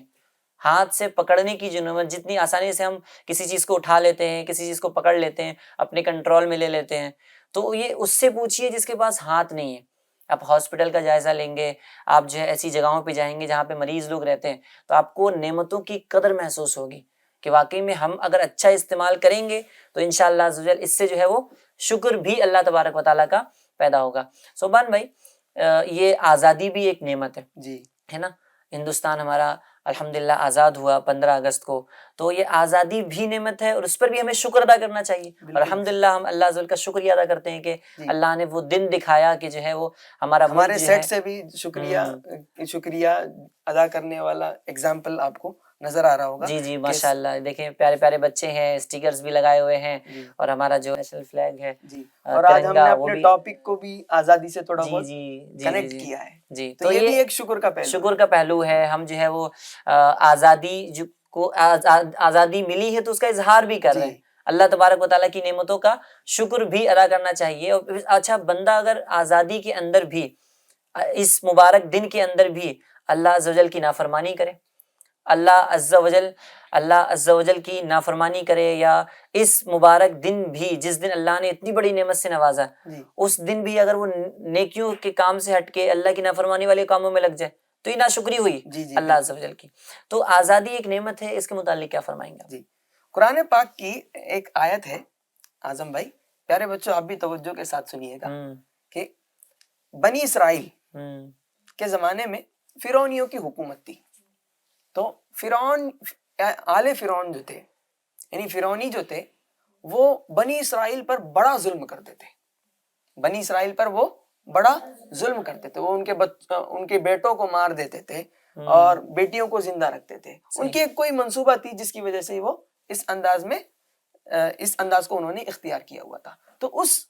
ہاتھ سے پکڑنے کی جو نعمت، جتنی آسانی سے ہم کسی چیز کو اٹھا لیتے ہیں، کسی چیز کو پکڑ لیتے ہیں، اپنے کنٹرول میں لے لیتے ہیں، تو یہ اس سے پوچھیے جس کے پاس ہاتھ نہیں ہے. آپ ہاسپٹل کا جائزہ لیں گے، آپ جو ہے ایسی جگہوں پہ جائیں گے جہاں پہ مریض لوگ رہتے ہیں، تو آپ کو نعمتوں کی قدر محسوس ہوگی کہ واقعی میں ہم اگر اچھا استعمال کریں گے تو انشاءاللہ عز و جل اس سے جو ہے وہ شکر بھی اللہ تبارک و تعالیٰ کا پیدا ہوگا. سبحان بھائی، یہ آزادی بھی ایک نعمت ہے جی ہے نا. ہندوستان ہمارا الحمدللہ آزاد ہوا 15 اگست کو، تو یہ آزادی بھی نعمت ہے اور اس پر بھی ہمیں شکر ادا کرنا چاہیے. اور الحمدللہ ہم اللہ عز و جل کا شکریہ ادا کرتے ہیں کہ اللہ نے وہ دن دکھایا کہ جو ہے وہ ہمارے سیٹ سے بھی شکریہ ادا کرنے والا اگزامپل آپ کو نظر آ رہا ہوگا. جی ماشاءاللہ، دیکھیں پیارے پیارے بچے ہیں، اسٹیکرز بھی لگائے ہوئے ہیں، اور ہمارا جو نیشنل فلیگ ہے جی. اور آج ہم نے اپنے ٹاپک کو بھی آزادی سے تھوڑا بہت کنیکٹ کیا ہے. جی، تو یہ بھی ایک شکر کا پہلو ہے. ہم جو ہے وہ آزادی کو آزادی ملی ہے تو اس کا اظہار بھی کر رہے ہیں. اللہ تبارک و تعالیٰ کی نعمتوں کا شکر بھی ادا کرنا چاہیے. اور اچھا، بندہ اگر آزادی کے اندر بھی، اس مبارک دن کے اندر بھی اللہ عز و جل کی نافرمانی کرے، اللہ عز و جل کی نافرمانی کرے، یا اس مبارک دن بھی جس دن اللہ نے اتنی بڑی نعمت سے نوازا، اس دن بھی اگر وہ نیکیوں کے کام سے ہٹ کے اللہ کی نافرمانی والے کاموں میں لگ جائے تو یہ ناشکری ہوئی اللہ عز و جل کی. تو آزادی ایک نعمت ہے. اس کے متعلق کیا فرمائیں گے؟ جی، قرآن پاک کی ایک آیت ہے اعظم بھائی، پیارے بچوں آپ بھی توجہ کے ساتھ سنیے گا، کہ بنی اسرائیل کے زمانے میں فرعونیوں کی حکومت تھی. تو فرعون، آل فرعون جو تھے، یعنی فرعونی جو تھے، وہ بنی اسرائیل پر بڑا ظلم کرتے تھے. بنی اسرائیل پر وہ بڑا ظلم کرتے تھے. وہ ان کے بیٹوں کو مار دیتے تھے اور بیٹیوں کو زندہ رکھتے تھے. ان کی ایک کوئی منصوبہ تھی جس کی وجہ سے وہ اس انداز کو انہوں نے اختیار کیا ہوا تھا. تو اس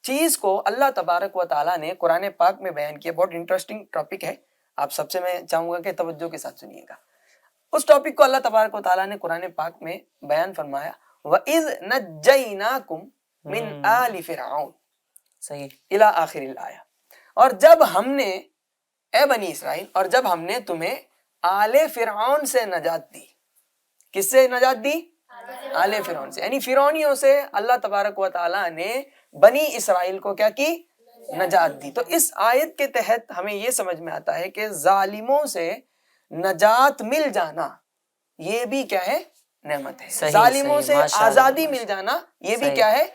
چیز کو اللہ تبارک و تعالیٰ نے قرآن پاک میں بیان کیا. بہت انٹرسٹنگ ٹاپک ہے، آپ سب سے میں چاہوں گا کہ توجہ کے ساتھ سنیے گا. اس ٹاپک کو اللہ تبارک و تعالیٰ نے قرآن پاک میں بیان فرمایا، وَإِذْ نَجَّيْنَاكُمْ مِنْ آلِ فِرْعَوْنَ الی آخر الآیہ. اور جب ہم نے، اے بنی اسرائیل، اور جب ہم نے تمہیں آل فرعون سے نجات دی. کس سے نجات دی؟ آل فرعون سے، یعنی فرعونیوں سے اللہ تبارک و تعالیٰ نے بنی اسرائیل کو کیا کی؟ نجات دی. تو اس آیت کے تحت ہمیں یہ سمجھ میں آتا ہے کہ ظالموں سے نجات مل جانا یہ بھی کیا ہے؟ نعمت ہے. ظالموں سے آزادی مل جانا یہ بھی کیا ہے؟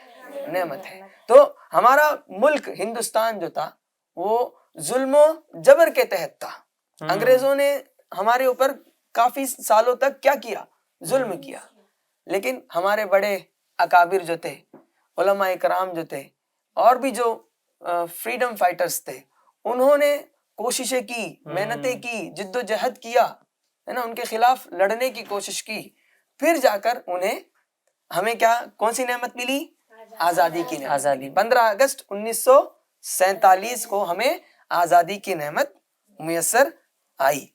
نعمت ہے. تو ہمارا ملک ہندوستان جو تھا وہ ظلم و جبر کے تحت تھا. انگریزوں نے ہمارے اوپر کافی سالوں تک کیا کیا؟ ظلم کیا. لیکن ہمارے بڑے اکابر جو تھے، علماء کرام جو تھے، اور بھی جو فریڈم فائٹرز تھے، انہوں نے کوششیں کی، محنتیں کی، جد و جہد کیا ہے نا، ان کے خلاف لڑنے کی کوشش کی. پھر جا کر انہیں ہمیں کیا، کون سی نعمت ملی؟ آزادی کی نعمت. آزادی 15 اگست 1947 کو ہمیں آزادی کی نعمت میسر آئی.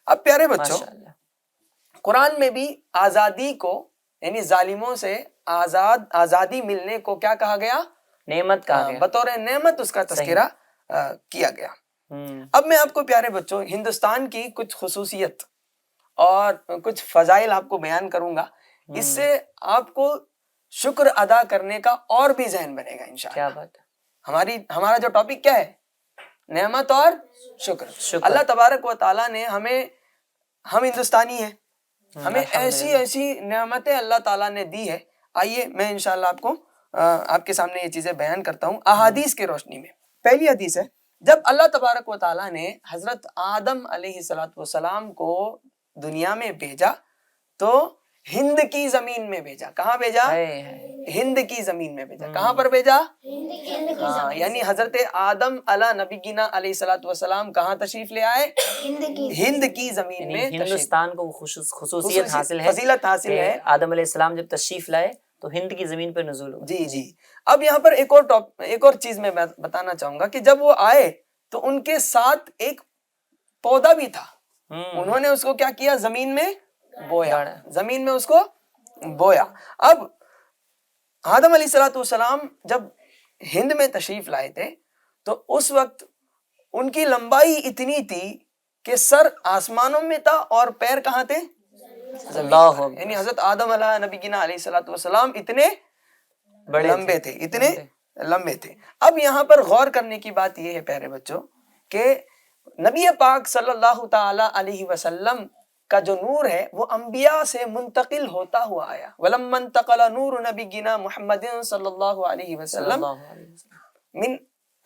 اب پیارے بچوں، قرآن میں بھی آزادی کو، یعنی ظالموں سے آزادی ملنے کو کیا کہا گیا؟ نعمت کہا گیا. بطور نعمت اس کا تذکرہ کیا گیا. اب میں آپ کو پیارے بچوں ہندوستان کی کچھ خصوصیت اور کچھ فضائل آپ کو بیان کروں گا. اس سے آپ کو شکر ادا کرنے کا اور بھی ذہن بنے گا انشاءاللہ. کیا بات ہے. ہمارا جو ٹاپک کیا ہے؟ نعمت اور شکر. اللہ تبارک و تعالیٰ نے ہمیں، ہم ہندوستانی ہیں، ہمیں ایسی نعمتیں اللہ تعالیٰ نے دی ہے. آئیے میں انشاءاللہ آپ کے سامنے یہ چیزیں بیان کرتا ہوں احادیث کے روشنی میں. پہلی حدیث ہے، جب اللہ تبارک و تعالیٰ نے حضرت آدم علیہ السلام کو دنیا میں بھیجا تو ہند کی زمین میں بھیجا. کہاں بھیجا؟ ہند کی زمین میں بھیجا. کہاں پر بھیجا؟ یعنی حضرت آدم علی نبینا علیہ السلام کہاں تشریف لے آئے؟ ہند کی زمین میں. ہندوستان کو خصوصیت حاصل ہے، فضیلت حاصل ہے. آدم علیہ السلام جب تشریف لائے تو ہند کی زمین پر نزول ہوا. جی. اب یہاں پر ایک اور چیز میں بتانا چاہوں گا کہ جب وہ آئے تو ان کے ساتھ ایک پودا بھی تھا. انہوں نے اس کو کیا کیا؟ زمین میں بویا. زمین میں اس کو بویا. اب آدم علیہ السلام جب ہند میں تشریف لائے تھے تو اس وقت ان کی لمبائی اتنی تھی کہ سر آسمانوں میں تھا اور پیر کہاں تھے؟ اللہ یعنی حضرت آدم علیہ نبینا علیہ الصلوۃ والسلام اتنے بڑے لمبے تھے، اتنے لمبے تھے۔ اب یہاں پر غور کرنے کی بات یہ ہے پیارے بچوں کہ نبی پاک صلی اللہ تعالی علیہ وسلم کا جو نور ہے وہ انبیاء سے منتقل ہوتا ہوا آیا۔ وَلَمَّا انتقل نور نبینا محمد صلی اللہ علیہ وسلم من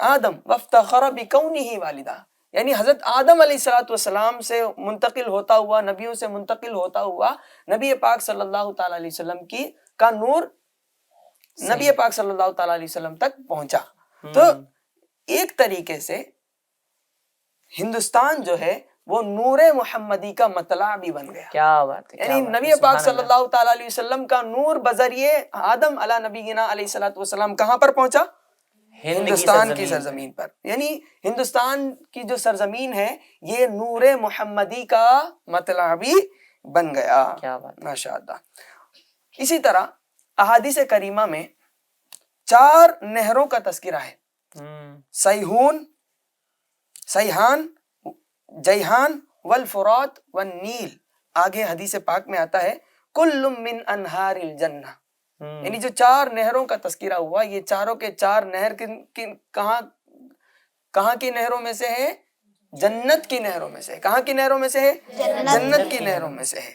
آدم وافتخر بکونہ والدہ، یعنی حضرت آدم علیہ الصلوۃ والسلام سے منتقل ہوتا ہوا، نبیوں سے منتقل ہوتا ہوا نبی پاک صلی اللہ تعالی علیہ وسلم کا نور نبی پاک صلی اللہ تعالی علیہ وسلم تک پہنچا۔ تو ایک طریقے سے ہندوستان جو ہے وہ نور محمدی کا مطلع بھی بن گیا۔ کیا بات ہے، یعنی نبی پاک صلی اللہ تعالی علیہ وسلم کا نور بذریعے آدم علی نبینا علیہ الصلوۃ والسلام کہاں پر پہنچا؟ ہندوستان کی سرزمین پر۔ یعنی ہندوستان کی جو سرزمین ہے یہ نور محمدی کا مطلع بھی بن گیا۔ کیا بات، ماشاء اللہ۔ اسی طرح احادیث کریمہ میں 4 نہروں کا تذکرہ ہے، سیہون، سیحان، جیحان والفرات والنیل۔ آگے حدیث پاک میں آتا ہے کل من انہار الجنہ، یعنی جو 4 نہروں کا تذکرہ ہوا یہ چاروں کے 4 نہر کہاں کی نہروں میں سے ہے؟ جنت کی نہروں میں سے۔ کہاں کی نہروں میں سے ہے؟ جنت کی نہروں میں سے ہے۔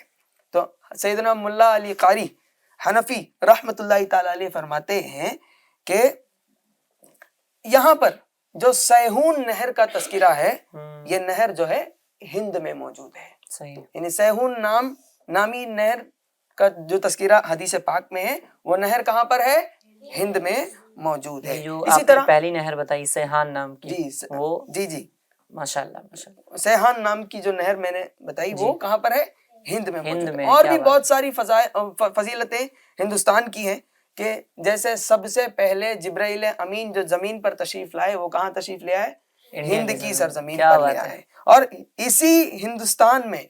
تو سیدنا ملا علی قاری حنفی رحمت اللہ تعالی علیہ فرماتے ہیں کہ یہاں پر جو سیہون نہر کا تذکرہ ہے یہ نہر جو ہے ہند میں موجود ہے۔ صحیح، یعنی سیہون نامی نہر کا جو تذکرہ حدیث پاک میں ہے وہ نہر کہاں پر ہے؟ ہند میں موجود ہے۔ جو اسی آپ طرح نے پہلی نہر بتائی سیحان نام کی، وہ جی ماشاءاللہ ماشاءاللہ سیحان نام کی جو نہر میں نے بتائی وہ کہاں پر ہے؟ ہند میں موجود ہے۔ میں، اور کیا بھی بات بہت ساری فضیلتیں ہندوستان کی ہیں کہ جیسے سب سے پہلے جبرائیل امین جو زمین پر تشریف لائے وہ کہاں تشریف لے آئے؟ ہند کی سرزمین پر لے آئے۔ اور اسی ہندوستان میں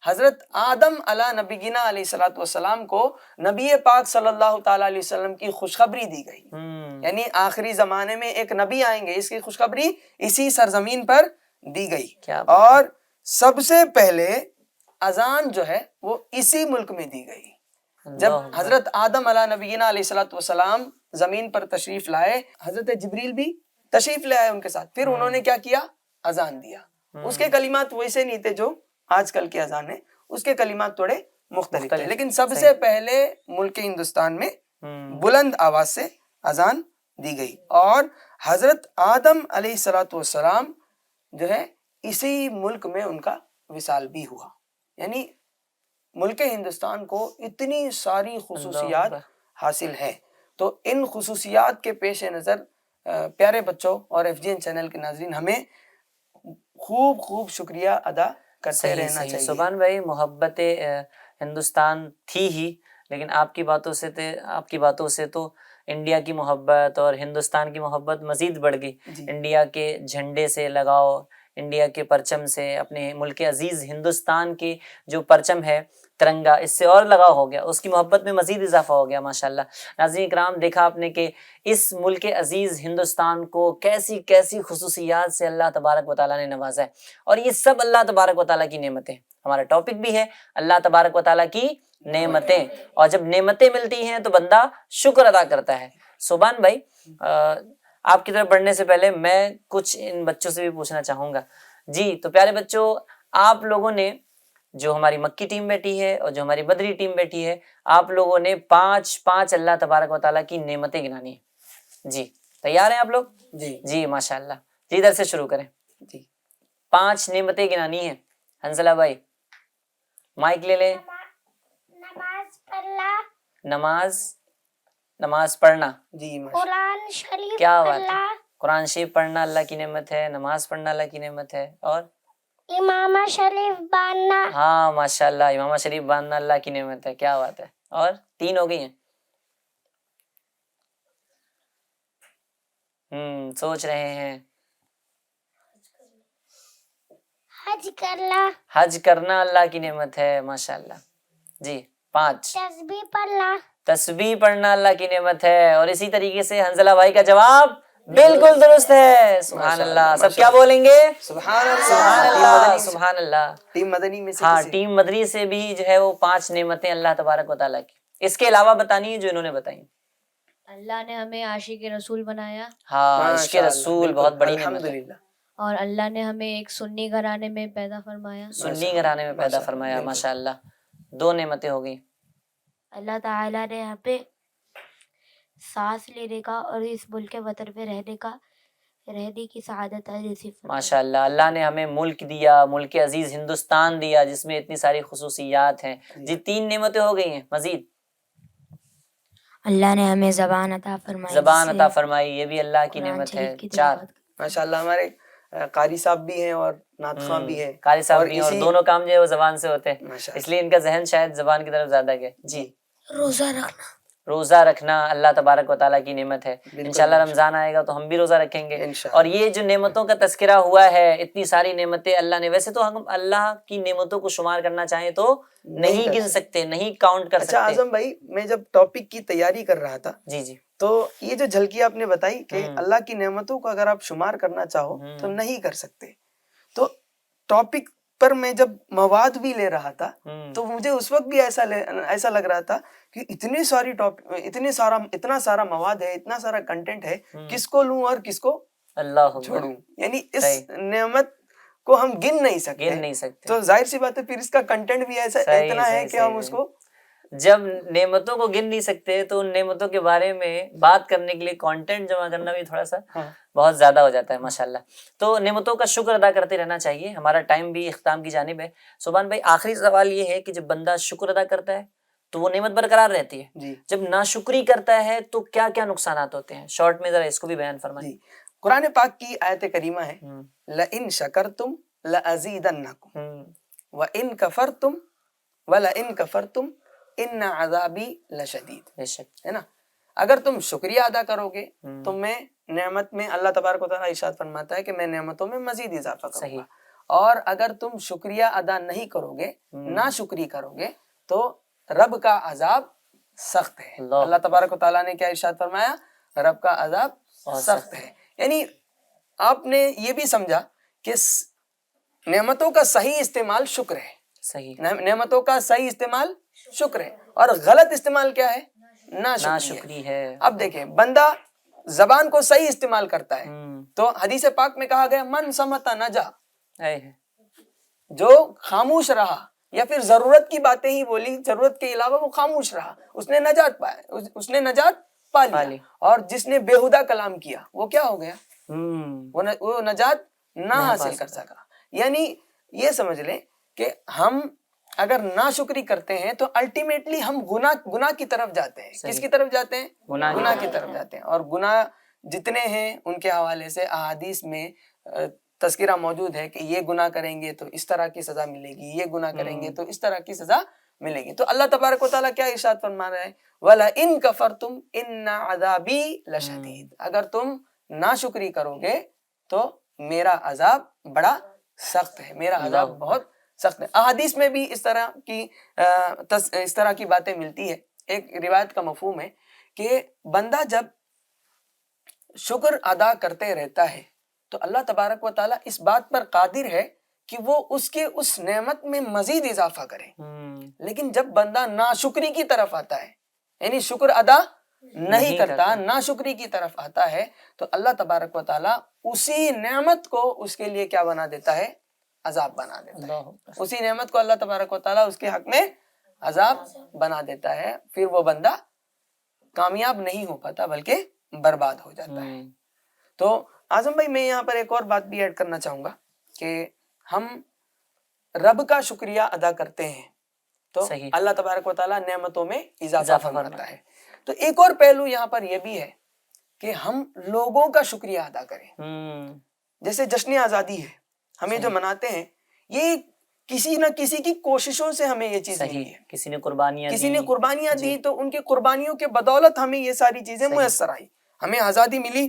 حضرت آدم علی نبینا علیہ الصلوۃ والسلام کو نبی پاک صلی اللہ تعالی علیہ وسلم کی خوشخبری دی گئی، یعنی آخری زمانے میں ایک نبی آئیں گے، اس کی خوشخبری اسی سرزمین پر دی گئی۔ اور سب سے پہلے اذان جو ہے وہ اسی ملک میں دی گئی۔ جب حضرت آدم علی نبینا علیہ الصلوۃ والسلام زمین پر تشریف لائے، حضرت جبریل بھی تشریف لے آئے ان کے ساتھ، پھر انہوں نے کیا کیا؟ اذان دیا۔ اس کے کلمات ویسے نہیں تھے جو آج کل کے اذان ہے، اس کے کلمات تھوڑے مختلف تھے، لیکن سب سے پہلے ملک ہندوستان میں بلند آواز سے اذان دی گئی۔ اور حضرت آدم علیہ الصلوۃ والسلام جو ہے اسی ملک میں ان کا وصال بھی ہوا۔ یعنی ملک ہندوستان کو اتنی ساری خصوصیات حاصل ہیں، تو ان خصوصیات کے پیش نظر پیارے بچوں اور ایف جی این چینل کے ناظرین ہمیں خوب شکریہ ادا کرتے رہنا چاہیے۔ سبحان بھائی، محبت ہندوستان تھی ہی، لیکن آپ کی باتوں سے تو انڈیا کی محبت اور ہندوستان کی محبت مزید بڑھ گئی۔ انڈیا کے جھنڈے سے لگاؤ، انڈیا کے پرچم سے، اپنے ملک عزیز ہندوستان کی جو پرچم ہے ترنگا، اس سے اور لگاؤ ہو گیا، اس کی محبت میں مزید اضافہ ہو گیا ماشاءاللہ۔ ناظرین اکرام، دیکھا آپ نے کہ اس ملک عزیز ہندوستان کو کیسی کیسی خصوصیات سے اللہ تبارک و تعالیٰ نے نوازا ہے، اور یہ سب اللہ تبارک و تعالیٰ کی نعمتیں۔ ہمارا ٹاپک بھی ہے اللہ تبارک و تعالیٰ کی نعمتیں، اور جب نعمتیں ملتی ہیں تو بندہ شکر ادا کرتا ہے۔ سبحان بھائی، آپ کی طرف بڑھنے سے پہلے میں کچھ ان بچوں سے بھی پوچھنا چاہوں گا۔ جی، تو پیارے بچوں، آپ لوگوں نے، جو ہماری مکی ٹیم بیٹھی ہے اور جو ہماری بدری ٹیم بیٹھی ہے، آپ لوگوں نے 5 اللہ تبارک و تعالیٰ کی نعمتیں گنانی ہیں۔ جی تیار ہیں آپ لوگ؟ جی ماشاءاللہ، جی ادھر سے شروع کریں۔ جی 5 نعمتیں گنانی ہیں۔ حنزلہ بھائی مائک لے لیں۔ نماز پڑھنا، نماز پڑھنا، جی قرآن شریف کیا بات ہے، پڑھنا، قرآن شریف پڑھنا اللہ کی نعمت ہے، نماز پڑھنا اللہ کی نعمت ہے، اور امامہ شریف باندھنا، ہاں ماشاءاللہ، امامہ شریف باندھنا اللہ کی نعمت ہے، کیا بات ہے، اور 3 ہو گئی ہیں۔ سوچ رہے ہیں۔ حج کرنا، اللہ کی نعمت ہے ماشاءاللہ۔ جی 5، تسبیح پڑھنا، تسبیح پڑھنا اللہ کی نعمت ہے. اور اسی طریقے سے حنزلہ بھائی کا جواب بالکل درست ہے. سبحان اللہ. سب کیا بولیں گے؟ سبحان سبحان اللہ. اللہ سبحان اللہ. ٹیم مدنی میں سے ہاں کسی- ٹیم مدنی سے بھی جو ہے وہ 5 نعمتیں اللہ تبارک و تعالیٰ کی. اس کے علاوہ بتانی ہے جو انہوں نے بتائی. اللہ نے ہمیں عاشق رسول بنایا ہاں عشق ماشاء اللہ، رسول بالکل، بہت بڑی نعمت ہے. الحمدللہ. اور اللہ نے ہمیں ایک سنی گھرانے میں پیدا فرمایا. سنی گھرانے میں پیدا فرمایا. ماشاء اللہ. 2 نعمتیں ہو گئی. اللہ تعالیٰ نے ہمیں سانس لینے کا اور اس ملک کے وطن میں رہنے کی سعادت نصیب فرمائی. ماشاء اللہ. اللہ نے ہمیں ملک دیا، ملک عزیز ہندوستان دیا جس میں اتنی ساری خصوصیات ہیں. جی 3 نعمتیں ہو گئی ہیں. مزید اللہ نے ہمیں زبان عطا فرمائی. زبان عطا فرمائی، یہ بھی اللہ کی قرآن نعمت ہے. شریف کی 4 تلاوت. ماشاء اللہ. ہمارے قاری صاحب بھی ہیں اور نعت خواں بھی ہیں. قاری صاحب بھی ہیں اور اسی- دونوں کام جو ہے وہ زبان سے ہوتے ہیں، ماشاء اللہ. اس لیے ان کا ذہن شاید زبان کی طرف زیادہ گیا. جی روزہ رکھنا. روزہ رکھنا اللہ تبارک و تعالیٰ کی نعمت ہے. انشاءاللہ رمضان آئے گا تو ہم بھی روزہ رکھیں گے. انشاءاللہ. اور یہ جو نعمتوں کا تذکرہ ہوا ہے، اتنی ساری نعمتیں اللہ نے، ویسے تو ہم اللہ کی نعمتوں کو شمار کرنا چاہیں تو نہیں گن سکتے، نہیں کاؤنٹ کر اچھا سکتے. اعظم بھائی، میں جب ٹاپک کی تیاری کر رہا تھا جی جی تو یہ جو جھلکی آپ نے بتائی کہ اللہ کی نعمتوں کو اگر آپ شمار کرنا چاہو تو نہیں کر سکتے، تو ٹاپک پر میں جب مواد بھی لے رہا تھا تو مجھے اس وقت بھی ایسا لگ رہا تھا کہ اتنی ساری اتنا سارا مواد ہے، اتنا سارا کنٹینٹ ہے، کس کو لوں اور کس کو اللہ چھوڑوں. یعنی اس نعمت کو ہم گن نہیں سکتے. تو ظاہر سی بات ہے پھر اس کا کنٹینٹ بھی ایسا اتنا ہے کہ ہم اس کو جب نعمتوں کو گن نہیں سکتے تو ان نعمتوں کے بارے میں بات کرنے کے لیے کانٹینٹ جمع کرنا بھی تھوڑا سا بہت زیادہ ہو جاتا ہے. ماشاءاللہ. تو نعمتوں کا شکر ادا کرتے رہنا چاہیے. ہمارا ٹائم بھی اختتام کی جانب ہے. سبحان بھائی آخری سوال یہ ہے کہ جب بندہ شکر ادا کرتا ہے تو وہ نعمت برقرار رہتی ہے. جی. جب ناشکری کرتا ہے تو کیا کیا نقصانات ہوتے ہیں؟ شارٹ میں ذرا اس کو بھی بیان فرمائیں. جی. قرآن پاک کی آیت کریمہ ہے لَإِن شَكَرْتُمْ لَأَزِيدَنَّكُمْ وَإِن كَفَرْتُمْ وَلَإِن كَفَرْتُمْ إِنَّ عَذَابِي لَشَدِيدٌ. بے شک ہے نا. اگر تم شکریہ ادا کرو گے تو میں نعمت میں، اللہ تبارک و تعالیٰ ارشاد فرماتا ہے کہ میں نعمتوں میں مزید اضافہ کروں گا. اور اگر تم شکریہ ادا نہیں کرو گے، ناشکری کرو گے، تو رب کا عذاب سخت ہے. اللہ تبارک و تعالیٰ نے کیا ارشاد فرمایا؟ رب کا عذاب سخت ہے. یعنی آپ نے یہ بھی سمجھا کہ نعمتوں کا صحیح استعمال شکر ہے. صحیح. نعمتوں کا صحیح استعمال شکر ہے اور غلط استعمال کیا ہے؟ ناشکری ہے. اب دیکھیں بندہ زبان کو صحیح استعمال کرتا ہے تو حدیث پاک میں کہا گیا من سمتا نجا، جو خاموش رہا یا پھر ضرورت کی باتیں ہی بولی، ضرورت کے علاوہ وہ خاموش رہا، اس نے نجات پایا، اس نے نجات پا لی. اور جس نے بےہودہ کلام کیا وہ کیا ہو گیا؟ وہ نجات نہ حاصل کر سکا. یعنی یہ سمجھ لیں کہ ہم اگر ناشکری کرتے ہیں تو الٹیمیٹلی ہم گناہ کی طرف جاتے ہیں. کس کی طرف جاتے ہیں؟ گناہ کی طرف جاتے ہیں. اور گناہ جتنے ہیں ان کے حوالے سے احادیث میں تذکرہ موجود ہے کہ یہ گناہ کریں گے تو اس طرح کی سزا ملے گی، یہ گناہ کریں گے تو اس طرح کی سزا ملے گی. تو اللہ تبارک و تعالیٰ کیا ارشاد فرما رہا ہے؟ وَلَئِن كَفَرْتُمْ إِنَّ عَذَابِي لَشَدِيدٌ. اگر تم ناشکری کرو گے تو میرا عذاب بڑا سخت ہے، میرا عذاب بہت سخت ہے. احادیث میں بھی اس طرح کی باتیں ملتی ہے. ایک روایت کا مفہوم ہے کہ بندہ جب شکر ادا کرتے رہتا ہے تو اللہ تبارک و تعالیٰ اس بات پر قادر ہے کہ وہ اس نعمت میں مزید اضافہ کرے. لیکن جب بندہ ناشکری کی طرف آتا ہے، یعنی شکر ادا نہیں کرتا، ناشکری کی طرف آتا ہے، تو اللہ تبارک و تعالیٰ اسی نعمت کو اس کے لیے کیا بنا دیتا ہے؟ عذاب بنا دیتا ہے. اسی نعمت کو اللہ تبارک و تعالیٰ اس کے حق میں عذاب بنا دیتا ہے. پھر وہ بندہ کامیاب نہیں ہو پاتا بلکہ برباد ہو جاتا ہے. تو اعظم بھائی میں یہاں پر ایک اور بات بھی ایڈ کرنا چاہوں گا کہ ہم رب کا شکریہ ادا کرتے ہیں تو اللہ تبارک و تعالیٰ نعمتوں میں اضافہ فرماتا ہے. تو ایک اور پہلو یہاں پر یہ بھی ہے کہ ہم لوگوں کا شکریہ ادا کریں. جیسے جشن آزادی ہے، ہمیں جو مناتے ہیں، یہ کسی نہ کسی کی کوششوں سے ہمیں یہ چیز ملی ہے. کسی نے قربانیاں دی تو ان کی قربانیوں کے بدولت ہمیں یہ ساری چیزیں میسر آئی. ہمیں آزادی ملی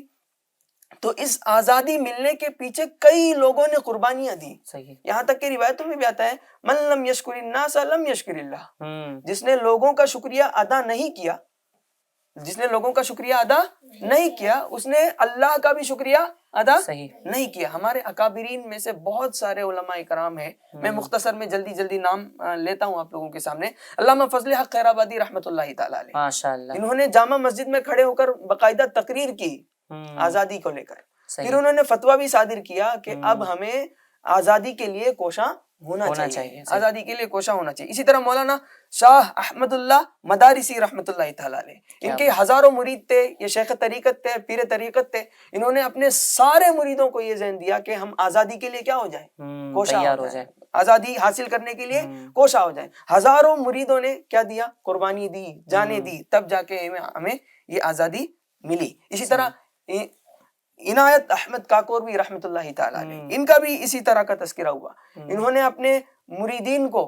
تو اس آزادی ملنے کے پیچھے کئی لوگوں نے قربانیاں دی. صحیح. یہاں تک کہ روایتوں میں بھی آتا ہے من لم یشکر الناس لم یشکر اللہ. ہوں. جس نے لوگوں کا شکریہ ادا نہیں کیا، جس نے لوگوں کا شکریہ ادا نہیں کیا، اس نے اللہ کا بھی شکریہ ادا صحیح. نہیں کیا. ہمارے اکابرین میں سے بہت سارے علماء کرام ہیں، میں مختصر میں جلدی نام لیتا ہوں آپ لوگوں کے سامنے. علامہ فضل حق خیرآبادی رحمۃ اللہ تعالی علیہ، ماشاء اللہ. انہوں نے جامع مسجد میں کھڑے ہو کر باقاعدہ تقریر کی آزادی کو لے کر. پھر انہوں نے فتویٰ بھی صادر کیا کہ اب ہمیں آزادی کے لیے کوشاں ہونا چاہیے. آزادی کے لیے کوشاں ہونا چاہیے. اسی طرح مولانا شاہ احمد اللہ مدارسی رحمۃ اللہ تعالی علیہ، ان کے ہزاروں مرید تھے، یہ شیخ طریقت تھے، پیر طریقت تھے. انہوں نے اپنے سارے مریدوں کو یہ ذہن دیا کہ ہم آزادی کے لیے کیا ہو جائیں، کوشاں ہو جائیں، آزادی حاصل کرنے کے لیے کوشاں ہو جائیں. ہزاروں مریدوں نے کیا دیا، قربانی دی، جانیں دی، تب جا کے ہمیں یہ آزادی ملی. اسی طرح عنایت احمد کاکوروی رحمۃ اللہ تعالی علیہ، ان کا بھی اسی طرح کا تذکرہ ہوا. انہوں نے اپنے مریدین کو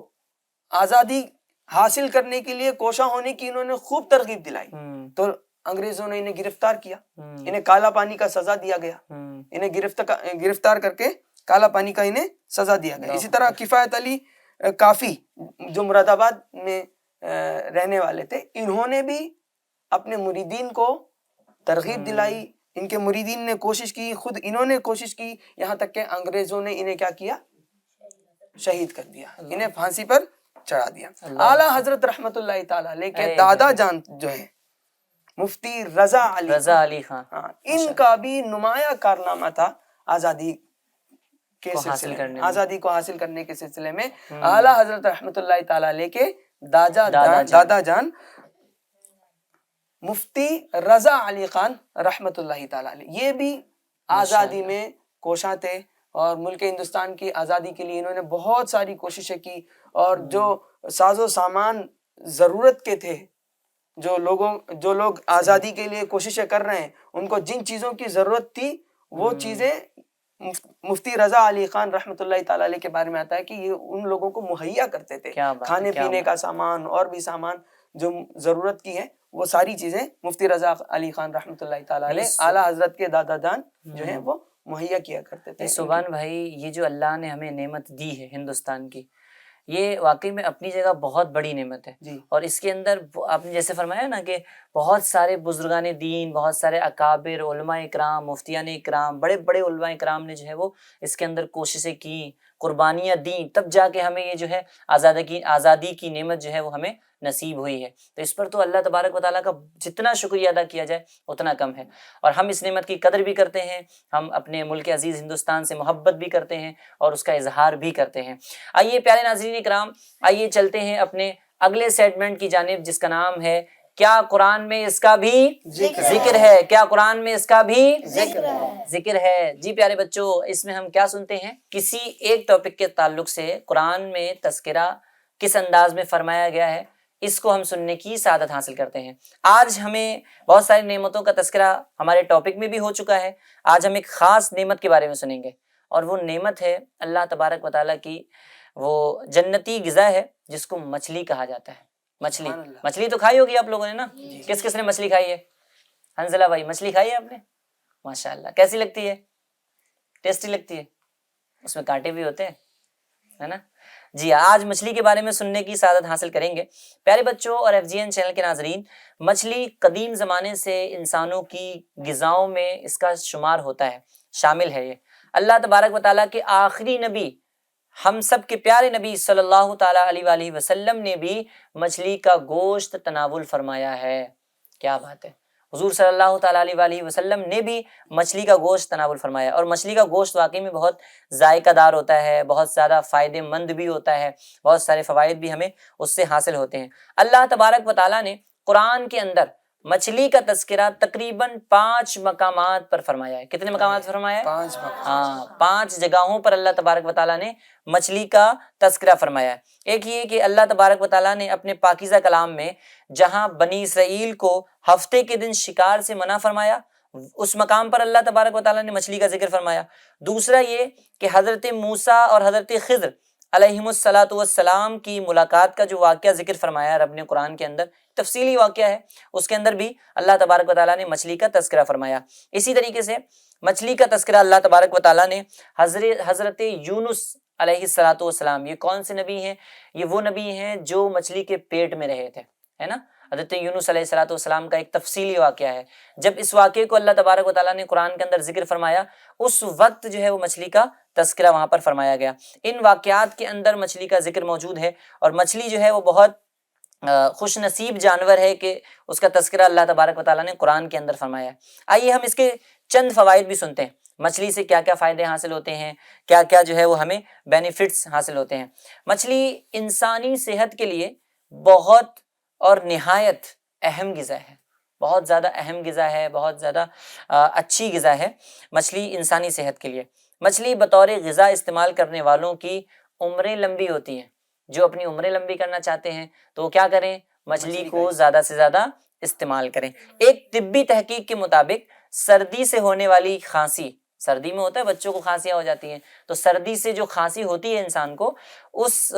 آزادی حاصل کرنے کے لیے کوشاں ہونے کی انہوں نے خوب ترغیب دلائی. تو انگریزوں نے انہیں گرفتار کیا، انہیں کالا پانی کا سزا دیا گیا، انہیں گرفتار کر کے کالا پانی کا انہیں سزا دیا گیا. اسی طرح کفایت علی کافی جو مراد آباد میں رہنے والے تھے، انہوں نے بھی اپنے مریدین کو ترغیب دلائی. ان کے مریدین نے کوشش کی، خود انہوں نے کوشش کی، یہاں تک کہ انگریزوں نے انہیں کیا کیا، شہید کر دیا، انہیں پھانسی پر چڑھا دیا. اعلیٰ حضرت رحمت اللہ تعالی علیہ کے دادا جان جو ہیں مفتی رضا علی خان، ان کا بھی نمایاں کارنامہ تھا آزادی کے سلسلے میں، آزادی کو حاصل کرنے کے سلسلے میں. اعلیٰ حضرت رحمت اللہ تعالی علیہ کے دادا جان مفتی رضا علی خان رحمت اللہ تعالی علیہ، یہ بھی آزادی میں کوشاں تھے اور ملک ہندوستان کی آزادی کے لیے انہوں نے بہت ساری کوششیں کی. اور جو ساز و سامان ضرورت کے تھے، جو لوگ آزادی کے لیے کوششیں کر رہے ہیں، ان کو جن چیزوں کی ضرورت تھی وہ چیزیں مفتی رضا علی خان رحمت اللہ تعالی علیہ کے بارے میں آتا ہے کہ یہ ان لوگوں کو مہیا کرتے تھے. کھانے پینے کا سامان اور بھی سامان جو ضرورت کی ہے، وہ ساری چیزیں مفتی رضا علی خان رحمت اللہ تعالی علیہ اعلیٰ حضرت کے دادا جان جو ہیں وہ مہیا کیا کرتے تھے. سبحان بھائی، یہ جو اللہ نے ہمیں نعمت دی ہے ہندوستان کی، یہ واقعی میں اپنی جگہ بہت بڑی نعمت ہے. اور اس کے اندر آپ نے جیسے فرمایا نا کہ بہت سارے بزرگان دین، بہت سارے اکابر علماء اکرام، مفتیان اکرام، بڑے بڑے علماء اکرام نے جو ہے وہ اس کے اندر کوششیں کی، قربانیاں دیں، تب جا کے ہمیں یہ جو ہے آزادی کی نعمت جو ہے وہ ہمیں نصیب ہوئی ہے. تو اس پر تو اللہ تبارک و تعالیٰ کا جتنا شکریہ ادا کیا جائے اتنا کم ہے. اور ہم اس نعمت کی قدر بھی کرتے ہیں، ہم اپنے ملک عزیز ہندوستان سے محبت بھی کرتے ہیں اور اس کا اظہار بھی کرتے ہیں. آئیے پیارے ناظرین اکرام، آئیے چلتے ہیں اپنے اگلے سیگمنٹ کی جانب، جس کا نام ہے کیا قرآن میں اس کا بھی ذکر ہے؟ کیا قرآن میں اس کا بھی ذکر ہے؟ جی پیارے بچوں، اس میں ہم کیا سنتے ہیں؟ کسی ایک ٹاپک کے تعلق سے قرآن میں تذکرہ کس انداز میں فرمایا گیا ہے، اس کو ہم سننے کی سعادت حاصل کرتے ہیں. آج ہمیں بہت ساری نعمتوں کا تذکرہ ہمارے ٹاپک میں بھی ہو چکا ہے. آج ہم ایک خاص نعمت کے بارے میں سنیں گے، اور وہ نعمت ہے اللہ تبارک و تعالیٰ کی وہ جنتی غذا ہے جس کو مچھلی کہا جاتا ہے. مچھلی تو کھائی ہوگی آپ لوگوں نے نا؟ کس کس نے مچھلی کھائی ہے؟ حنزلہ بھائی، مچھلی کھائی ہے آپ نے؟ ماشاءاللہ. کیسی لگتی ہے؟ ٹیسٹی لگتی ہے؟ اس میں کانٹے بھی ہوتے ہیں، ہے نا؟ جی آج مچھلی کے بارے میں سننے کی سعادت حاصل کریں گے. پیارے بچوں اور FGN چینل کے ناظرین، مچھلی قدیم زمانے سے انسانوں کی غذاؤں میں اس کا شمار ہوتا ہے، شامل ہے. یہ اللہ تبارک و تعالیٰ کے آخری نبی، ہم سب کے پیارے نبی صلی اللہ تعالیٰ علیہ وآلہ وسلم نے بھی مچھلی کا گوشت تناول فرمایا ہے. کیا بات ہے! حضور صلی اللہ تعالیٰ علیہ وآلہ وسلم نے بھی مچھلی کا گوشت تناول فرمایا. اور مچھلی کا گوشت واقعی میں بہت ذائقہ دار ہوتا ہے، بہت زیادہ فائدہ مند بھی ہوتا ہے، بہت سارے فوائد بھی ہمیں اس سے حاصل ہوتے ہیں. اللہ تبارک و تعالیٰ نے قرآن کے اندر مچھلی کا تذکرہ تقریباً 5 مقامات پر فرمایا ہے. کتنے مقامات فرمایا ہے؟ 5 مقامات. 5 جگہوں پر اللہ تبارک و تعالیٰ نے مچھلی کا تذکرہ فرمایا ہے. ایک یہ کہ اللہ تبارک و تعالیٰ نے اپنے پاکیزہ کلام میں جہاں بنی اسرائیل کو ہفتے کے دن شکار سے منع فرمایا، اس مقام پر اللہ تبارک و تعالیٰ نے مچھلی کا ذکر فرمایا. دوسرا یہ کہ حضرت موسیٰ اور حضرت خضر علیہم الصلاۃ والسلام کی ملاقات کا جو واقعہ ذکر فرمایا رب نے قرآن کے اندر، تفصیلی واقعہ ہے، اس کے اندر بھی اللہ تبارک و تعالیٰ نے مچھلی کا تذکرہ فرمایا۔ اسی طریقے سے مچھلی کا تذکرہ اللہ تبارک و تعالیٰ نے حضرت یونس علیہ الصلاۃ والسلام، یہ کون سے نبی ہیں؟ یہ وہ نبی ہیں جو مچھلی کے پیٹ میں رہے تھے، ہے نا۔ حضرت یونس علیہ الصلاۃ والسلام کا ایک تفصیلی واقعہ ہے، جب اس واقعے کو اللہ تبارک و تعالیٰ نے قرآن کے اندر ذکر فرمایا، اس وقت جو ہے وہ مچھلی کا تذکرہ وہاں پر فرمایا گیا۔ ان واقعات کے اندر مچھلی کا ذکر موجود ہے، اور مچھلی جو ہے وہ بہت خوش نصیب جانور ہے کہ اس کا تذکرہ اللہ تبارک و تعالیٰ نے قرآن کے اندر فرمایا ہے۔ آئیے ہم اس کے چند فوائد بھی سنتے ہیں، مچھلی سے کیا کیا فائدے حاصل ہوتے ہیں، کیا کیا جو ہے وہ ہمیں بینیفٹس حاصل ہوتے ہیں۔ مچھلی انسانی صحت کے لیے بہت اور نہایت اہم غذا ہے، بہت زیادہ اہم غذا ہے، بہت زیادہ اچھی غذا ہے مچھلی انسانی صحت کے لیے۔ مچھلی بطور غذا استعمال کرنے والوں کی عمریں لمبی ہوتی ہیں، جو اپنی عمریں لمبی کرنا چاہتے ہیں تو وہ کیا کریں؟ مچھلی کو زیادہ سے زیادہ استعمال کریں۔ ایک طبی تحقیق کے مطابق سردی سے ہونے والی کھانسی، سردی میں ہوتا ہے بچوں کو کھانسیاں ہو جاتی ہیں، تو سردی سے جو کھانسی ہوتی ہے انسان کو، اس